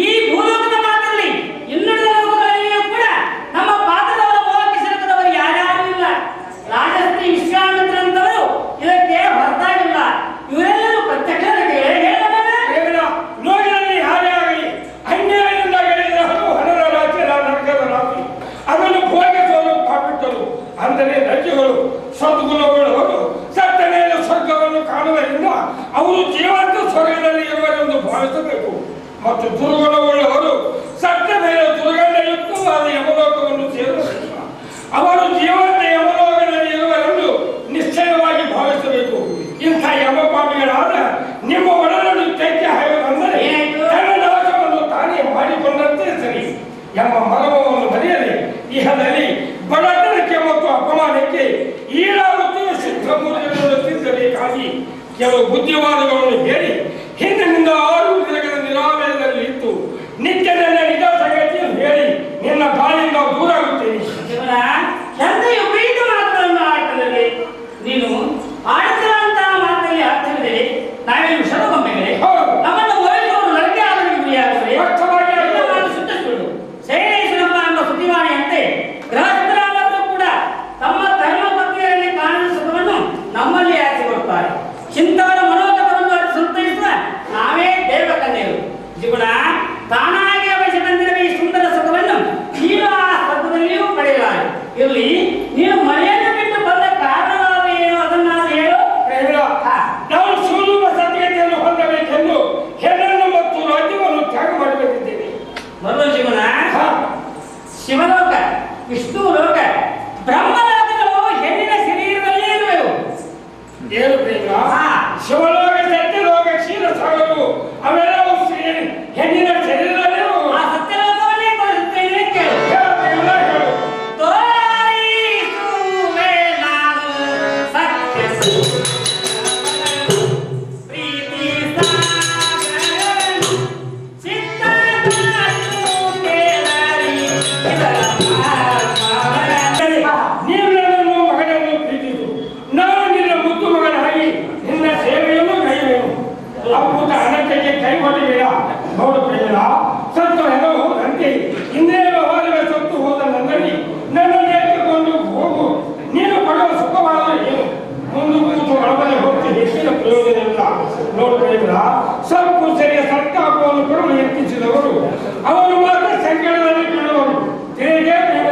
ಈ ಭೂಲೋಕದ ಮಾತ್ರದಲ್ಲಿ ಇನ್ನುಳಿದ ಲೋಕಗಳಲ್ಲಿಯೂ ಕೂಡ ನಮ್ಮ ಪಾತ್ರದವರ ಭೋಗಕ್ಕೆ ಸಿಲುಕದವರು ಯಾರ್ಯಾರೂ ಇಲ್ಲ. ರಾಜಶ್ರೀ ವಿಶ್ವಾಮಿತ್ರರಂತವರು ಇದಕ್ಕೆ ಹೊರತಾಗಿಲ್ಲ. ಇವರೆಲ್ಲರೂ ಪ್ರತ್ಯಕ್ಷ ಲೋಕದಲ್ಲಿ ಯಾರೇ ಆಗಲಿ ಅನ್ಯಾಯದಿಂದ ಗಳಿಸಿದ ಹಣದ ರಾಶಿ ನರಕದ ರಾಶಿ ಅದನ್ನು ಭೋಗಿಸುವುದು ಪಾಪಿಟ್ಟರು ಅಂದರೆ ನರಕಿಗಳು ಸದ್ಗುಣವುಳ್ಳವರು ಸತ್ತ ಮೇಲೆ ಸ್ವರ್ಗವನ್ನು ಕಾಣುವುದರಿಂದ ಅವರು ಜೀವಂತ ಸ್ವರ್ಗದಲ್ಲಿ ಇರುವರೆಂದು ಭಾವಿಸಬೇಕು ಮತ್ತು ದುರ್ಗುಣವುಳ್ಳವರು ಸತ್ತ ಮೇಲೆ ದುರ್ಗಂಧಯುಕ್ತವಾದ ಯಮಲೋಕವನ್ನು ಸೇರಬೇಕು ಅವರು ಜೀವಂತ ಯಮಲೋಕದಲ್ಲಿ ಇರುವರೆಂದು ನಿಶ್ಚಯವಾಗಿ ಭಾವಿಸಬೇಕು. ಇಂಥ ಯಮಪಾಪಿಗಳಾದ ನಿಮ್ಮ ಒಡಲನ್ನು ತೆಕ್ಕೆ ಹಾಯುವುದೆಂದರೆ ತನ್ನ ನಾಶವನ್ನು ತಾನೇ ಮಾಡಿಕೊಂಡಂತೆ ಸರಿ ಎಂಬ ಮರ್ಮವನ್ನು ಮರೆಯದೆ ಇಹದಲ್ಲಿ ಬಡತನಕ್ಕೆ ಮತ್ತು ಅಪಮಾನಕ್ಕೆ ಈಡಾಗುತ್ತಿರುವ ಸಿದ್ಧಮೂರ್ತಿಗಳನ್ನು ತಿದ್ದಬೇಕಾಗಿ ಕೆಲವು ಬುದ್ಧಿವಾದಗಳನ್ನು ಹೇಳಿ ಹಿಂದಿನಿಂದ 6 ದಿನಗಳ ನಿರಾಲಯದಲ್ಲಿ ಇತ್ತು ನಿತ್ಯ ನನ್ನ ನಿಜ ಸಂಗತಿಯನ್ನು ಹೇಳಿ ನಿನ್ನ ದಾಳಿಯಿಂದ ದೂರಾಗುತ್ತೇನೆ. ಎಂತೆಯೂ ಪ್ರೀತ ಮಾತುಗಳನ್ನು ಆಡುತ್ತದೆ. ನೀನು ಆಡುತ್ತಿರುವಂತಹ ಮಾತಲ್ಲಿ ಅರ್ಥವಿದೆ. ನಾವೇನು ವಿಷದಗೊಂಬೆಗಳೇ? ನಮ್ಮನ್ನು ವಹಿಸುವವರು ನರಕೆ ಆದರೂ ಗುರಿಯಾಗುತ್ತದೆ. ಸುತ್ತಿಸುವುದು ಶೈಲೇಶ್ವರಮ್ಮ ಎಂಬ ಸುದ್ದಿವಾಣಿಯಂತೆ ಗೃಹಸ್ಥರಾದರೂ ಕೂಡ ತಮ್ಮ ಧರ್ಮ ಪತ್ನಿಯರಲ್ಲಿ ಕಾಣದ ಸುಖವನ್ನು ನಮ್ಮಲ್ಲಿ ಆರಿಸಿಕೊಡುತ್ತಾರೆ. ಚಿಂತವರ ಮನೋಗತವನ್ನು ಸಂತೈಸುವ ನಾವೇ ದೇವಕನ್ಯರು. ಜೀವನ ತಾನಾಗಿ ಅವಶ್ಯಕಂತಿರುವ ಈ ಸುಂದರ ಸುಖವನ್ನು ನೀನು ಆ ಸ್ವರ್ಗದಲ್ಲಿಯೂ ಪಡೆಯಲಾರೆ. ಇರಲಿ, ನೀನು ಮನೆಯನ್ನು ಬಿಟ್ಟು ಬಂದ ಕಾರಣವಾದ ಏನು ಅದನ್ನಾದರೂ ಹೇಳು. ನಾವು ಸುಲಭ ಸತ್ಯತೆಯನ್ನು ಹೊಂದಬೇಕೆಂದು ಹೆಣ್ಣನ್ನು ಮತ್ತು ರಾಜ್ಯವನ್ನು ತ್ಯಾಗ ಮಾಡಬೇಕಿದ್ದೇವೆ. ಮೊದಲು ಜೀವನ ಶಿವಲೋಕ, ವಿಷ್ಣು ಲೋಕ, ಬ್ರಹ್ಮಲೋಕಗಳು ಹೆಣ್ಣಿನ ಶರೀರದಲ್ಲೇ ಇರುವೆವು. ಏನು ಪ್ರೇಮ? ಶಿವಲೋಕ, ಸತ್ಯಲೋಕ, ಕ್ಷೀರಸಾಗರವು ಅವೆಲ್ಲವೂ ಹೆಣ್ಣಿನ ಶರೀರದಲ್ಲೇ ಆ ಸತ್ಯಲೋಕವನ್ನೇ ತೋರಿಸುತ್ತೇನೆ ಕೇಳು. ತೋರಿಸುವೆ ನಾನು ಸತ್ಯ ಪ್ರೀತಿ ಸಾಗರನು ಚಿತ್ತವನ್ನು ಕೇಳರಿ ಇದರ ನೀವು ನನ್ನನ್ನು ಮಗನನ್ನು ಪ್ರೀತಿಸು, ನಾನು ನಿನ್ನ ಮುದ್ದು ಮಗನಾಗಿ ನಿನ್ನ ಸೇವೆಯನ್ನು ಕೈಯುವೆನು. ಅದ್ಭುತ ಅನಂತಕ್ಕೆ ಕೈಗೊಳ್ಳಬೇಡ. ನೋಡು ಪ್ರೇಮ, ಸತ್ತು ಹೆಣವು ಅಂತೆ ಇನ್ನೇ ವ್ಯವಹಾರವೇ ಸತ್ತು ಹೋದ ನನ್ನಲ್ಲಿ ನನ್ನನ್ನು ಎತ್ತಿಕೊಂಡು ಹೋಗು. ನೀನು ಪಡುವ ಸುಖವಾದರೂ ಏನು? ಮುಂದೆ ಕೂತು ಒಳಬಲೆ ಹೋಗಿ ಹೆಚ್ಚಿನ ಪ್ರಯೋಜನವಿಲ್ಲ. ನೋಡು ಪ್ರೇಮ, ಸೊಪ್ಪು ಸರಿಯ ಸರ್ಕಾಪವನ್ನು ಕೊಡಲು ಯತ್ನಿಸಿದವರು ಅವರು ಮಾತ್ರ ಸಂಕಟದಲ್ಲಿ ಬೀಳುವರು. ತಿಳಿದೇ ಪ್ರೇಮ?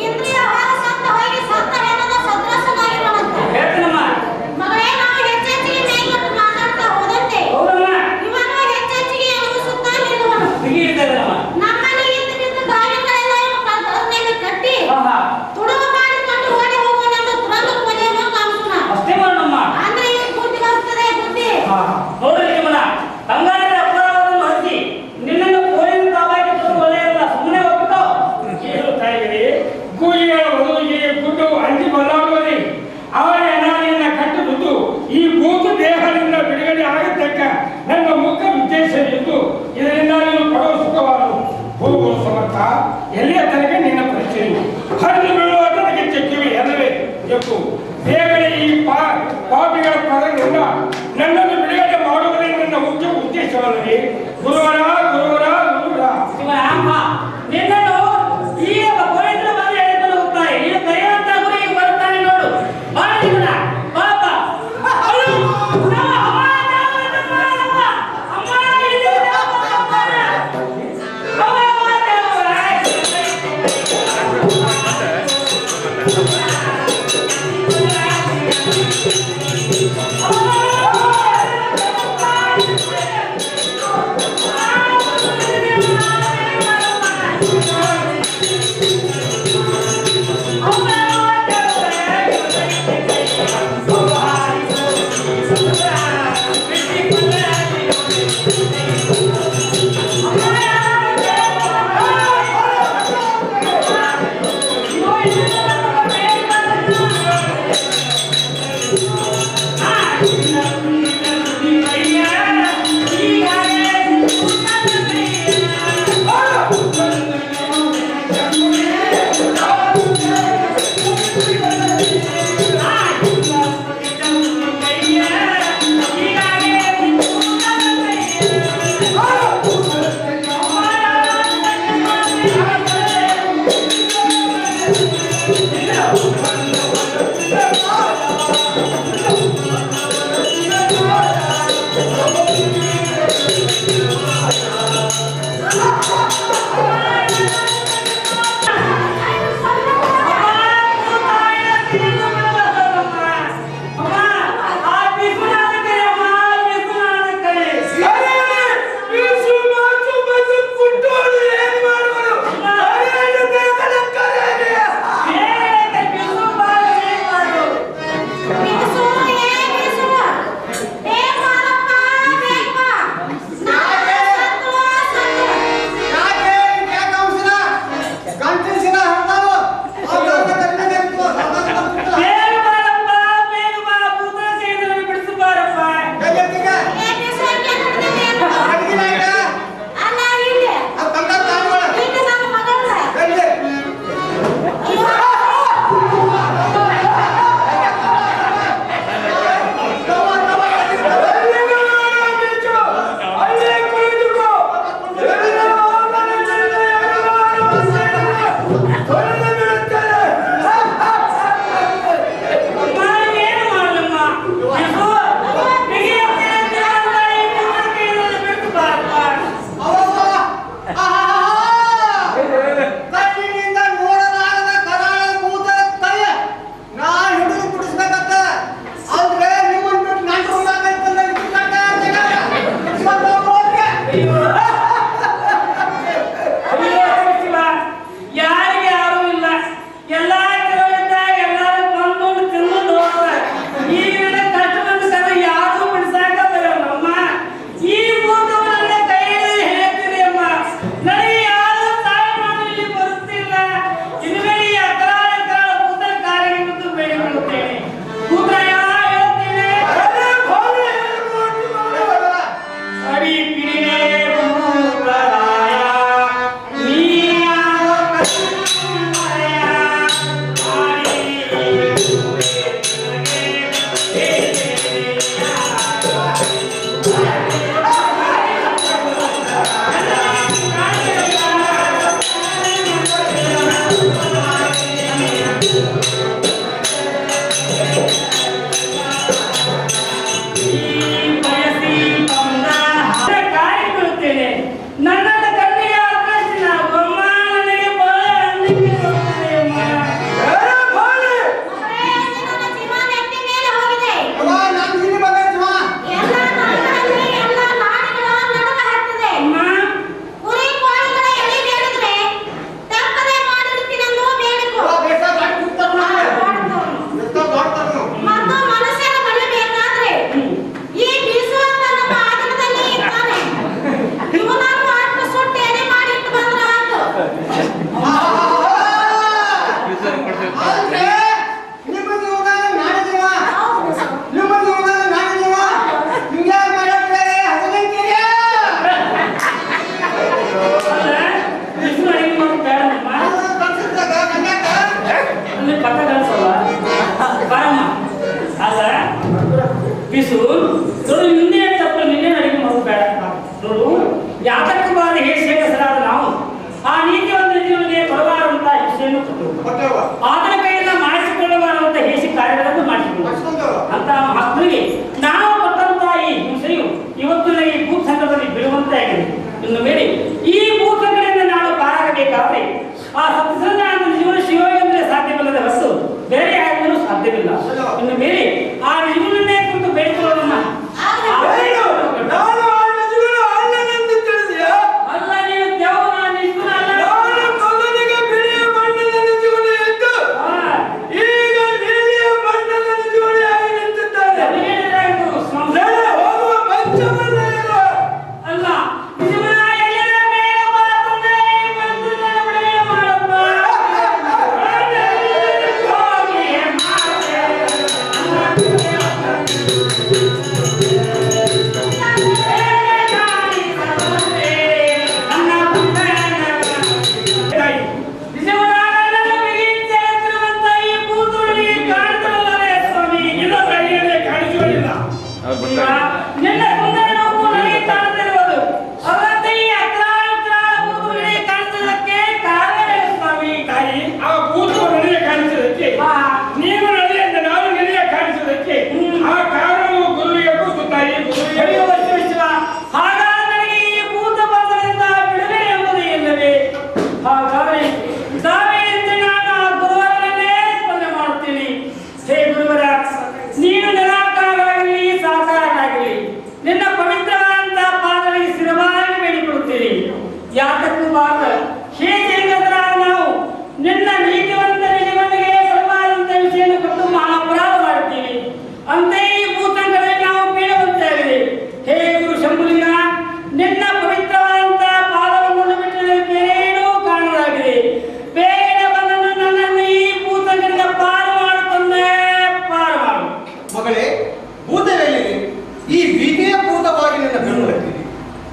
ಇಂದ್ರಿಯ ಹೊರ ಸತ್ತ ಹೋಗಿ ಸತ್ತ ಹೆಣದ ಸದೃಶನಾಗಿರುವಂತೆ ಮಗಳೇ, ನಾವು ಹೆಚ್ಚೆಚ್ಚಿಗೆ ಮೇಲ್ಗೊಟ್ಟು ಮಾತಾಡ್ತಾ ಹೋದಂತೆ ಇವನು ಹೆಚ್ಚೆಚ್ಚಿಗೆ ಅನುಭವಿಸುತ್ತಾ ನಿಲ್ಲುವನು. ನಮ್ಮನೆ ಇಂದು ಬಿದ್ದು ಗಾಳಿಗಳೆಲ್ಲ ಇವನು ಕಟ್ಟಿ ತುಡುಗು ಮಾಡಿಕೊಂಡು ಓಡಿ ಹೋಗುವನೆಂದು ತುರಂಗ ಪೂಜೆಯನ್ನು ಕಾಣಿಸೋಣ. ಅಂದ್ರೆ ಈಗ ಬುದ್ಧಿ ಬರ್ತದೆ, ಬುದ್ಧಿ. ಬಂಗಾರದ ಅಪರಾಧವನ್ನು ಹಚ್ಚಿ ನಿನ್ನನ್ನು ಕೋರಿನ ತಾವಾಗಿ ಒಳ್ಳೆಯಲ್ಲ. ಸುಮ್ಮನೆ ಒಪ್ಪಿಕೋ. ಹೇಳ್ತಾ ಇದ್ದೀರಿ, ಕೂಲಿಗಳ ಬದುಕಿಗೆ ಗುಡ್ಡು ಅಂಟಿ ಬದಲಾಗುವುದೇ ಅವರ ಅನಾದಿಯನ್ನು ಕಟ್ಟುವುದು ಈ ಭೂತ ದೇಹದಿಂದ ಬಿಡುಗಡೆ ಆಗತಕ್ಕ ನನ್ನ ಮುಖ್ಯ ಉದ್ದೇಶವಿದ್ದು ಇದರಿಂದ ನೀನು ಪಡುವ ಸುಖವಾದರು ಹೋಗುವ ಸಮರ್ಥ ಎಲ್ಲಿಯ ತನಕ ನಿನ್ನ ಪರಿಚಯ ಹರಿದು ಬೀಳುವ ತನಕ ಚೆಕ್ಕಿವೆ ಎಲ್ಲವೇ ಎಪ್ಪು ಬೇಗನೆ ಈ ಪಾಪಿಗಳ ಪದದಿಂದ ನನ್ನನ್ನು ಬಿಡುಗಡೆ ಮಾಡುವುದೇ ನನ್ನ ಮುಖ್ಯ ಉದ್ದೇಶವಲ್ಲವೇ? ಗುರುವರ ಗುರುವರ ಗುರುವರ ನಿನ್ನನ್ನು ಈಗ ಪವಿತ್ರ ಬಂದು ಹೇಳಿಕೊಂಡು ಹೋಗ್ತಾರೆ. ನೀನು ಕರೆಯುವಂತ ಗುರಿಗೆ ಬರುತ್ತಾನೆ ನೋಡು. ಬಾಳ ಜೀವನ ಪಾಪ ತಿಳಿಸು. ನೋಡು, ಹಿಂದೆ ತಪ್ಪು ನಿನ್ನೆ ನಡಿಗೆ ಮಾಡಬೇಡ. ನೋಡು, ಯಾತಕ್ಕೆ ಬಾರಿ ಹೇಸಿಗೆ ಹೆಸರಾದ ನಾವು ಆ ನೀತಿವಂತ ಜೀವನಿಗೆ ಕೊಡಬಾರಂತ ವಿಷಯನ್ನು ಕೊಟ್ಟೆವು. ಆತನ ಕೈಯಿಂದ ಮಾಡಿಸಿಕೊಳ್ಳಬಾರಂತ ಹೇಸಿ ಕಾರ್ಯಗಳನ್ನು ಮಾಡಿಸಿಕೊಳ್ಳು ಅಂತ ಮಕ್ಕಳಿಗೆ ನಾವು ಕೊಟ್ಟಂತ ಈ ಹಿಂಸೆಯು ಇವತ್ತು ನನಗೆ ಈ ಭೂತ್ ಸಂಘದಲ್ಲಿ ಬೀಳುವಂತೆ ಆಗಿದೆ. ಇನ್ನು ಮೇಲೆ ಈ ಭೂತ್ ಸಂಘದಿಂದ ನಾವು ಪಾರಾಗಬೇಕಾದ್ರೆ ಆ ಸತ್ಸಂಗ ಜೀವನ ಶಿವಯೋಗಂದ್ರೆ ಸಾಧ್ಯವಿಲ್ಲದ ಹೊರತು ಬೇರೆ ಯಾರಿಗೂ ಸಾಧ್ಯವಿಲ್ಲ. ಇನ್ನು ಮೇಲೆ ಆ ಜೀವನನ್ನೇ ಕುರಿತು ಬೇಡಿಕೊಳ್ಳೋಣ. ಅಲ್ಲ, ನೀವು ದೇವರ ನಿಜಗುಣ ಅಲ್ಲ. ಯಾತಕ್ಕೂ ಬಾರ ಹೇಗೆಂಗದರಾದ ನಾವು ನಿನ್ನ ನೀತಿವಂತ ನಿಜಗಳಿಗೆ ಕೊಡಬಾರಂತ ವಿಷಯವನ್ನು ಕೊಟ್ಟು ಮಹಾ ಅಪರಾಧ ಮಾಡುತ್ತೀವಿ. ಅಂತೆಯೇ ಈ ಭೂತಂಗದಲ್ಲಿ ನಾವು ಬೀಳುವಂತಾಗಿದೆ. ಹೇ ಗುರು ಶಂಭುಲಿಂಗ, ನಿನ್ನ ಪವಿತ್ರವಾದಂತ ಪಾದವನ್ನು ಬಿಟ್ಟರೆ ಬೇರೇನೂ ಕಾಣಲಾಗಿದೆ. ಬೇಗನೆ ಬಂದನ್ನು ನನ್ನನ್ನು ಈ ಭೂತಂಗದಿಂದ ಪಾರು ಮಾಡುತ್ತಂದೆ, ಪಾರು ಮಾಡು. ಮಗಳೇ, ಭೂತವೇಲಿಗೆ ಈ ಬೀದಿಯ ಭೂತವಾಗಿ ನಿನ್ನ ಬೆನ್ನು ಹತ್ತಿದೆ.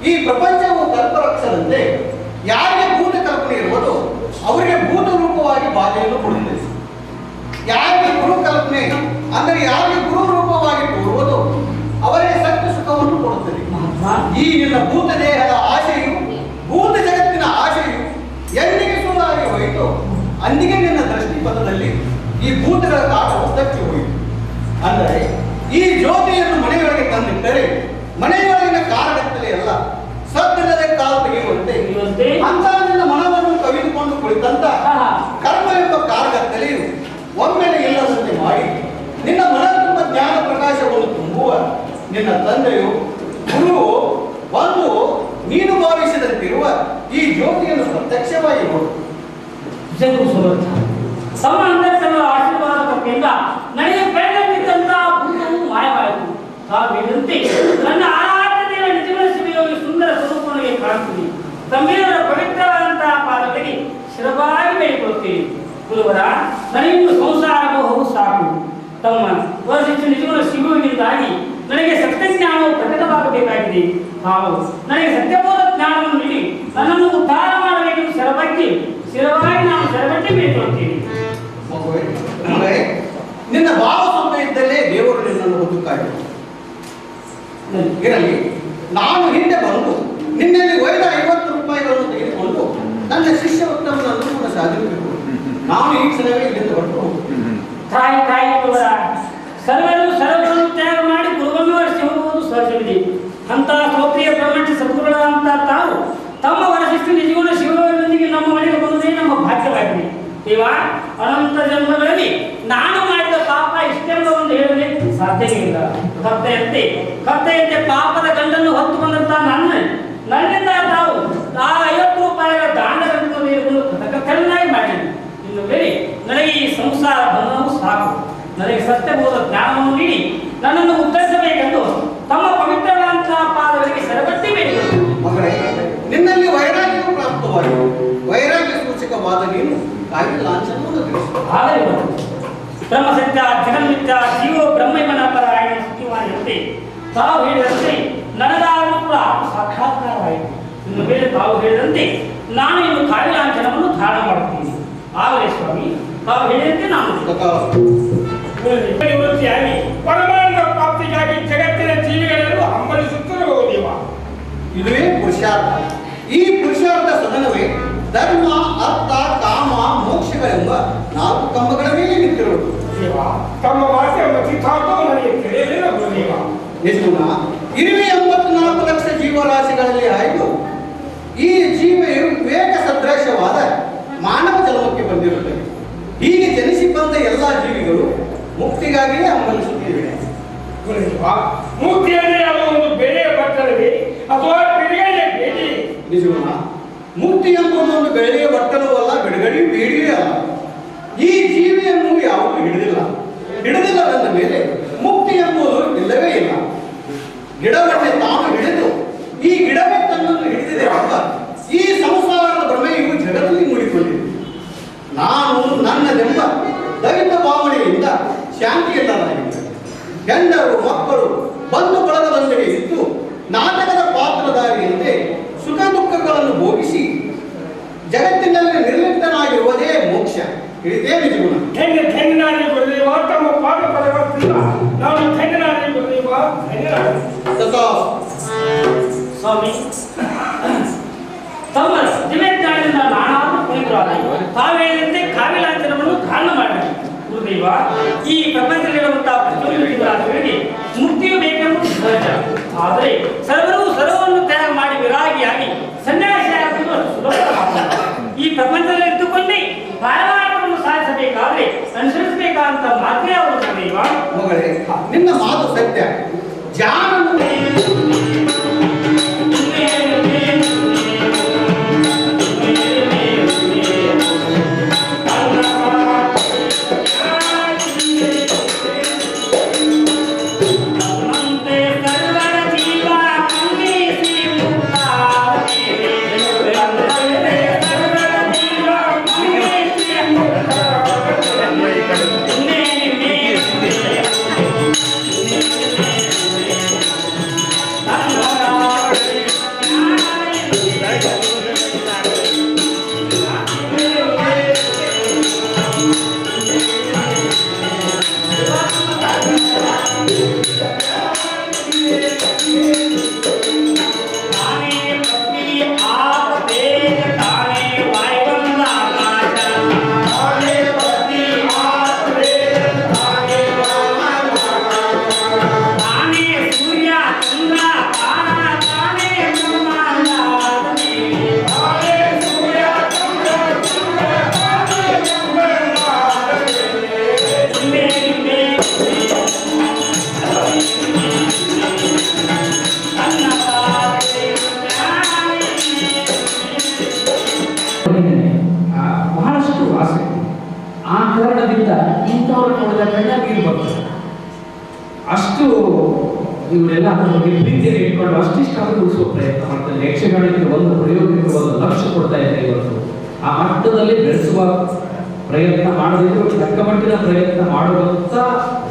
ಈ ಪ್ರಪಂಚವು ಕಲ್ಪವೃಕ್ಷದಂತೆ ಯಾರಿಗೆ ಭೂತ ಕಲ್ಪನೆ ಇರುವುದು ಅವರಿಗೆ ಭೂತ ರೂಪವಾಗಿ ಬಾಧೆಯನ್ನು ಕೊಡುತ್ತದೆ. ಯಾರಿಗೆ ಗುರು ಕಲ್ಪನೆ ಅಂದರೆ ಯಾರಿಗೆ ಗುರು ರೂಪವಾಗಿ ತೋರುವುದು ಅವರಿಗೆ ಸತ್ಯ ಸುಖವನ್ನು ಕೊಡುತ್ತದೆ. ಈ ನಿನ್ನ ಭೂತ ದೇಹದ ಆಶೆಯು, ಭೂತ ಜಗತ್ತಿನ ಆಶೆಯು ಎಂದಿಗೆ ಸುಳ್ಳಾಗಿ ಹೋಯಿತು, ಅಂದಿಗೆ ನಿನ್ನ ದೃಷ್ಟಿಪಥದಲ್ಲಿ ಈ ಭೂತಗಳ ಕಾಟವು ತಪ್ಪಿ ಹೋಯಿತು. ಅಂದರೆ ಈ ಜ್ಯೋತಿಯನ್ನು ಮನೆಯೊಳಗೆ ತಂದಿಟ್ಟರೆ ಮನೆಯೊಳಗಿನ ಕಾರಣತ್ತಲೇ ಅಲ್ಲ, ಸತ್ತಿಲ್ಲದೆ ಕಾಲು ತೆಗೆಯುವಂತೆ ಅಂತ ನಿನ್ನ ಮನವನ್ನು ಕವಿದುಕೊಂಡು ಕುಳಿತಂತ ಕರ್ಮ ಎಂಬ ಕಾರಣತ್ತಲೆಯು ಒಮ್ಮೆಲೆ ಇಲ್ಲದಂತೆ ಮಾಡಿ ನಿನ್ನ ಮನ ತುಂಬ ಜ್ಞಾನ ಪ್ರಕಾಶವನ್ನು ತುಂಬುವ ನಿನ್ನ ತಂದೆಯು ಗುರುವು ಒಂದು ನೀನು ಭಾವಿಸಿದಂತಿರುವ ಈ ಜ್ಯೋತಿಯನ್ನು ಪ್ರತ್ಯಕ್ಷವಾಗಿ ನೋಡು. ತಮ್ಮ ಅಂತರ್ಗತ ಆಶೀರ್ವಾದ ಕೃಪೆಯಿಂದ ನನಗೆ ಬೆಳಗಿದ್ದಂತಹ ಭೂತವು ಮಾಯವಾಯಿತು. ತಾವಿದಂತೆ ನನ್ನ ಆರಾಧನೆಯ ನಿಜಗಳ ಶಿವೆಯೋಗಿ ಸುಂದರ ಸ್ವರೂಪನಿಗೆ ಕಾಣುತ್ತೀವಿ. ತಮ್ಮೆಲ್ಲರ ಪವಿತ್ರವಾದಂತಹ ಪಾದಗಳಿಗೆ ಶಿರವಾಗಿ ಬೇಡಿಕೊಳ್ಳುತ್ತೀವಿ. ಗುರುವರ, ನನಗಿನ್ನು ಸಂಸಾರ ಬಹು ಸಾಕು. ತಮ್ಮ ವರದಿಟ್ಟು ನಿಜಗಳ ಶಿವೆಯೋಗಿಯಿಂದಾಗಿ ನನಗೆ ಸತ್ಯಜ್ಞಾನವು ಪ್ರಕಟವಾಗಬೇಕಾಗಿದೆ. ಹಾಗೂ ನನಗೆ ಸತ್ಯಬೋಧ ಜ್ಞಾನವನ್ನು ನೀಡಿ ನನ್ನನ್ನು ಉದ್ಧಾರ ಮಾಡಬೇಕೆಂದು ಶಿರವಾಗಿ ನಾನು ಶರಬಟ್ಟಿ ಬೇಡಿಕೊಳ್ಳುತ್ತೀನಿ. ನಿನ್ನ ಭಾವ ಸ್ವಲ್ಪ ಇದ್ದಲ್ಲೇ ದೇವರು ನಿನ್ನನ್ನು ಬದುಕಾಗಿದೆ. ಇರಲಿ, ನಾನು ಹಿಂದೆ ಬಂದು ನಿನ್ನಲ್ಲಿ ಒಯ್ದ 50 ರೂಪಾಯಿಗಳನ್ನು ತೆಗೆದುಕೊಂಡು ನನ್ನ ಶಿಷ್ಯ ಉತ್ತಮನನ್ನು ಕೂಡ ಸಾಧಿಸಬೇಕು. ನಾನು ಈ ಕ್ಷಣವೇ ಇಲ್ಲಿಂದ ಹೊರಟು ತಾಯಿ ಗುರುವರ ಸರ್ವವನ್ನು ತ್ಯಾಗ ಮಾಡಿ ಗುರುವನ್ನು ಅರಿಸಿ ಹೋಗುವುದು ಸಹಜವಿದೆ. ಅಂತ ಸ್ತೋತ್ರಿಯ ಬ್ರಹ್ಮಣ್ಯ ಸದ್ಗುರುಗಳಂತ ತಾವು ತಮ್ಮ ವರಶಿಷ್ಟು ನಿಜಗುಣ ಶಿವನೊಂದಿಗೆ ನಮ್ಮ ಮನೆಗೆ ಬಂದುದೇ ನಮ್ಮ ಭಾಗ್ಯವಾಗಿದೆ. ದೇವ, ಅನಂತ ಜನ್ಮಗಳಲ್ಲಿ ನಾನು ಮಾಡಿದ ಪಾಪ ಇಷ್ಟೆಲ್ಲ ಒಂದು ಹೇಳಲಿಕ್ಕೆ ಸಾಧ್ಯವೇ ಇಲ್ಲ. ಕತ್ತೆಯಂತೆ ಪಾಪದ ಗಂಡನ್ನು ಹೊತ್ತು ಬಂದಂತ ನನ್ನಿಂದ ತಾವು ಆ 50 ರೂಪಾಯಿಗಳ ದಾಂಡಗಳನ್ನು ಕಣ್ಣಾಗಿ ಮಾಡಿ ಇನ್ನು ಬೇರೆ ನನಗೆ ಈ ಸಂಸಾರ ಬಂಧನವು ಸಾಕು. ನನಗೆ ಸತ್ಯಬೋಧ ಜ್ಞಾನವನ್ನು ನೀಡಿ ನನ್ನನ್ನು ಉತ್ತರಿಸಬೇಕೆಂದು ತಮ್ಮ ಪವಿತ್ರವಾದಂತಹ ಪಾದಗಳಿಗೆ ಸರಬಟ್ಟಿ ಬೇಡಿದರು. ಮಗಳೇ, ನಿನ್ನಲ್ಲಿ ವೈರಾಗ್ಯವು ಪ್ರಾಪ್ತವಾಗಿದೆ. ವೈರಾಗ್ಯ ಸೂಚಕವಾದ ನೀನು ಕಾಯಿ ಲಾಂಛನವನ್ನು ತಿಳಿಸು. ಬ್ರಹ್ಮ ಸತ್ಯ ಜಗನ್ಮಿತ್ಯ ಜೀವೋ ಬ್ರಹ್ಮೈಮನ ಪರಾಯಣ ಸುಖಿವಾಣಿಯಂತೆ ತಾವು ಹೇಳಿದಂತೆ ನನಗಾದರೂ ಕೂಡ ಸಾಕ್ಷಾತ್ಕಾರವಾಯಿತು. ಇನ್ನು ಮೇಲೆ ತಾವು ಹೇಳಿದಂತೆ ನಾನು ಇನ್ನು ಕಾಯಿ ಲಾಂಛನವನ್ನು ಧಾರಣ ಮಾಡುತ್ತೀನಿ. ಆಗಲೇ ಸ್ವಾಮಿ, ತಾವು ಹೇಳಿದಂತೆ ನಾನು ವೃತ್ತಿಯಾಗಿ ಪರಮಾನಂದ ಪ್ರಾಪ್ತಿಗಾಗಿ ಜಗತ್ತ ಪುರುಷಾರ್ಥ. ಈ ಪುರುಷಾರ್ಥ ಸದನವೇ ಧರ್ಮ, ಅರ್ಥ, ಕಾಮ, ಮೋಕ್ಷಗಳೆಂಬ 4 ಕಂಬಗಳ ಮೇಲೆ ನಿಂತಿರುವುದು. ದೇವ, ತಮ್ಮ ವಾಕ್ಯ ಎಂಬ ಸಿದ್ಧಾಂತವು ನನಗೆ ತಿಳಿಯಲಿಲ್ಲ ಗುರುದೇವ. ನಿಜಗುಣ ಇರುವೆ 84 ಲಕ್ಷ ಜೀವರಾಶಿಗಳಲ್ಲಿ ಆಯ್ದು ಈ ಜೀವಿಯು ವಿವೇಕ ಸದೃಶವಾದ ಮಾನವ ಜನ್ಮಕ್ಕೆ ಬಂದಿರುತ್ತದೆ. ಹೀಗೆ ಜನಿಸಿ ಬಂದ ಎಲ್ಲ ಜೀವಿಗಳು ಮುಕ್ತಿಗಾಗಿಯೇ ಹಂಬಲಿಸುತ್ತಿವೆ. ಗುರುದೇವ, ಮುಕ್ತಿಯಲ್ಲಿ ಯಾವ ಒಂದು ಬೆಳೆಯ ಬಟ್ಟಲವೇ ಅಥವಾ ಬಿಡುಗಡೆ ಬೇಡಿ? ನಿಜಗುಣ ಮುಕ್ತಿ ಎಂಬುದು ಒಂದು ಬೆಳೆಯ ಬಟ್ಟಲವಲ್ಲ, ಬಿಡುಗಡೆಯೂ ಬೇಡಿಯೇ ಅಲ್ಲ. ಈ ಜೀವಿಯನ್ನು ಯಾವುದು ಹಿಡಿದಿಲ್ಲವೆಂದ ಮೇಲೆ ಮುಕ್ತಿ ಎಂಬುದು ಇಲ್ಲವೇ ಇಲ್ಲ. ಗಿಡವನ್ನೇ ತಾನು ಹಿಡಿದು ಈ ಗಿಡವೇ ತನ್ನನ್ನು ಹಿಡಿದಿದೆ ಎಂಬ ಈ ಸಂಸಾರದ ಭ್ರಮೆಯು ಜಗದಲ್ಲಿ ಮೂಡಿಕೊಂಡಿದೆ. ನಾನು ನನ್ನದೆಂಬ ದೈವ ಭಾವನೆಯಿಂದ ಶಾಂತಿಯಿಲ್ಲದಾಗಿದೆ. ಹೆಂಡರು, ಮಕ್ಕಳು, ಬಂಧು ಬಳಗದೊಂದಿಗೆ ಇದ್ದು ನಾಟಕದ ಪಾತ್ರಧಾರಿಯಂತೆ ಸುಖ ದುಃಖಗಳನ್ನು ಭೋಗಿಸಿ ಜಗತ್ತಿನಲ್ಲಿ ನಿರ್ಲಿಪ್ತನಾಗಿರುವುದೇ ಮೋಕ್ಷ. ಇದೇ ನಿಜಗುಣ. ಧನ್ಯನಾಗಿ ಗುರುದೇವ, ತಮ್ಮ ಪಾದ ಪರವರ್ತಿಲ್ಲ. ನಾನು ಧನ್ಯನಾಗಿ ಗುರುದೇವ, ಧನ್ಯನಾಗಿ. ಸ್ವಾಮಿ, ತಮ್ಮ ದಿವ್ಯಜ್ಞಾನದಿಂದ ನಾನಾದರೂ ಪುನೀತರಾದ ತಾವೇನಂತೆ ಕಾವ್ಯಲಾಂಛನವನ್ನು ಧಾರಣ ಮಾಡಿ ಗುರುದೇವ, ಈ ಪ್ರಪಂಚದಲ್ಲಿರುವಂತಹ ಪ್ರತಿಯೊಂದು ಜೀವರಾಶಿಗಳಿಗೆ ಮುಕ್ತಿಯು ಬೇಕೆಂಬುದು ಸಹಜ. ಆದರೆ ಸರ್ವರು ಸರ್ವವನ್ನು ತ್ಯಾಗ ಮಾಡಿ ವಿರಾಗಿಯಾಗಿ ಸನ್ಯಾಸಿಯಾಗುವುದು ಅಷ್ಟು ಸುಲಭ. ಈ ಪ್ರಪಂಚದಲ್ಲಿ ಇದ್ದುಕೊಂಡೇ ಪಾರಮಾರ್ಥವನ್ನು ಸಾಧಿಸಬೇಕಾದ್ರೆ ಅನುಸರಿಸಬೇಕಾದಂತ ಮಾರ್ಗ ಯಾವುದು ಗುರುದೇವ? ಮಗಳೇ, ನಿನ್ನ ಮಾತು ಸತ್ಯ. ಜಾನನು ಬಹಳಷ್ಟು ಆಸಕ್ತಿ. ಆ ಕಾರಣದಿಂದ ಇಂಥವ್ರು ನೋಡಿದ ಕಣ್ಣಾಗಿ ಬರ್ತದೆ. ಅಷ್ಟು ಇವರೆಲ್ಲ ಅದ್ರ ಬಗ್ಗೆ ಪ್ರೀತಿಯನ್ನು ಇಟ್ಕೊಂಡು ಅಷ್ಟಿಷ್ಟಾದರೂ ಉಳಿಸುವ ಪ್ರಯತ್ನ ಮಾಡ್ತಾರೆ. ಯಕ್ಷಗಾನಕ್ಕೆ ಒಂದು ಪ್ರಯೋಗಕ್ಕೆ 1 ಲಕ್ಷ ಕೊಡ್ತಾ ಇದ್ದಾರೆ ಇವತ್ತು. ಆ ಮಟ್ಟದಲ್ಲಿ ಬೆಳೆಸುವ ಪ್ರಯತ್ನ ಮಾಡದಿದ್ರು ತಕ್ಕಮಟ್ಟಿನ ಪ್ರಯತ್ನ ಮಾಡುವಂತ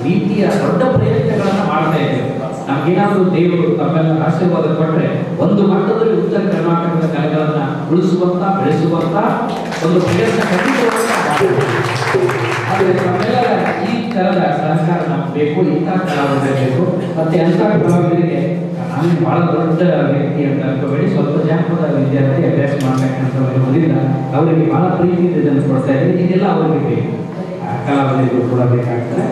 ರೀತಿಯ ದೊಡ್ಡ ಪ್ರಯತ್ನಗಳನ್ನ ಮಾಡ್ತಾ ಇದ್ದೇವೆ. ನಮ್ಗೇನಾದ್ರೂ ದೇವರು ತಮ್ಮೆಲ್ಲ ಆಶೀರ್ವಾದ ಕೊಟ್ಟರೆ ಒಂದು ಮಟ್ಟದಲ್ಲಿ ಉತ್ತರ ಕರ್ನಾಟಕದ ಕಲೆಗಳನ್ನ ಉಳಿಸುವಂತ ಬೆಳೆಸುವಂತ ಒಂದು ಪ್ರಯತ್ನ ಆದರೆ ತಮ್ಮೆಲ್ಲರ ಈ ತರದ ಸಹಕಾರ ನಮ್ಗೆ ಬೇಕು. ಇಂಥ ಕಲಾವಿದರು ಬೇಕು. ಮತ್ತೆ ಅಂಥ ಕಲಾವಿದರಿಗೆ ನಾನು ಬಹಳ ದೊಡ್ಡ ವ್ಯಕ್ತಿ ಅಂತ ಅನ್ಕೋಬೇಡಿ. ಸ್ವಲ್ಪ ಜಾನಪದ ವಿದ್ಯಾರ್ಥಿ ಅಭ್ಯಾಸ ಮಾಡ್ಬೇಕಂತ ಮೊದಲಿಂದ ಅವರಿಗೆ ಬಹಳ ಪ್ರೀತಿಯಿಂದ ಇದನ್ನು ಕೊಡ್ತಾ ಇದ್ದೀನಿ. ಇದೆಲ್ಲ ಅವರಿಗೆ ಬೇಕು, ಕಲಾವಿದರಿಗೂ ಕೂಡ ಬೇಕಾಗ್ತದೆ.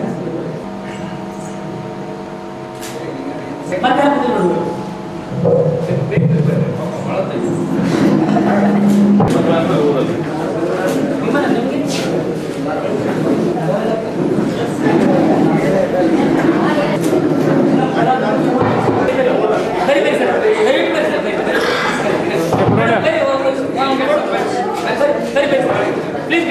Please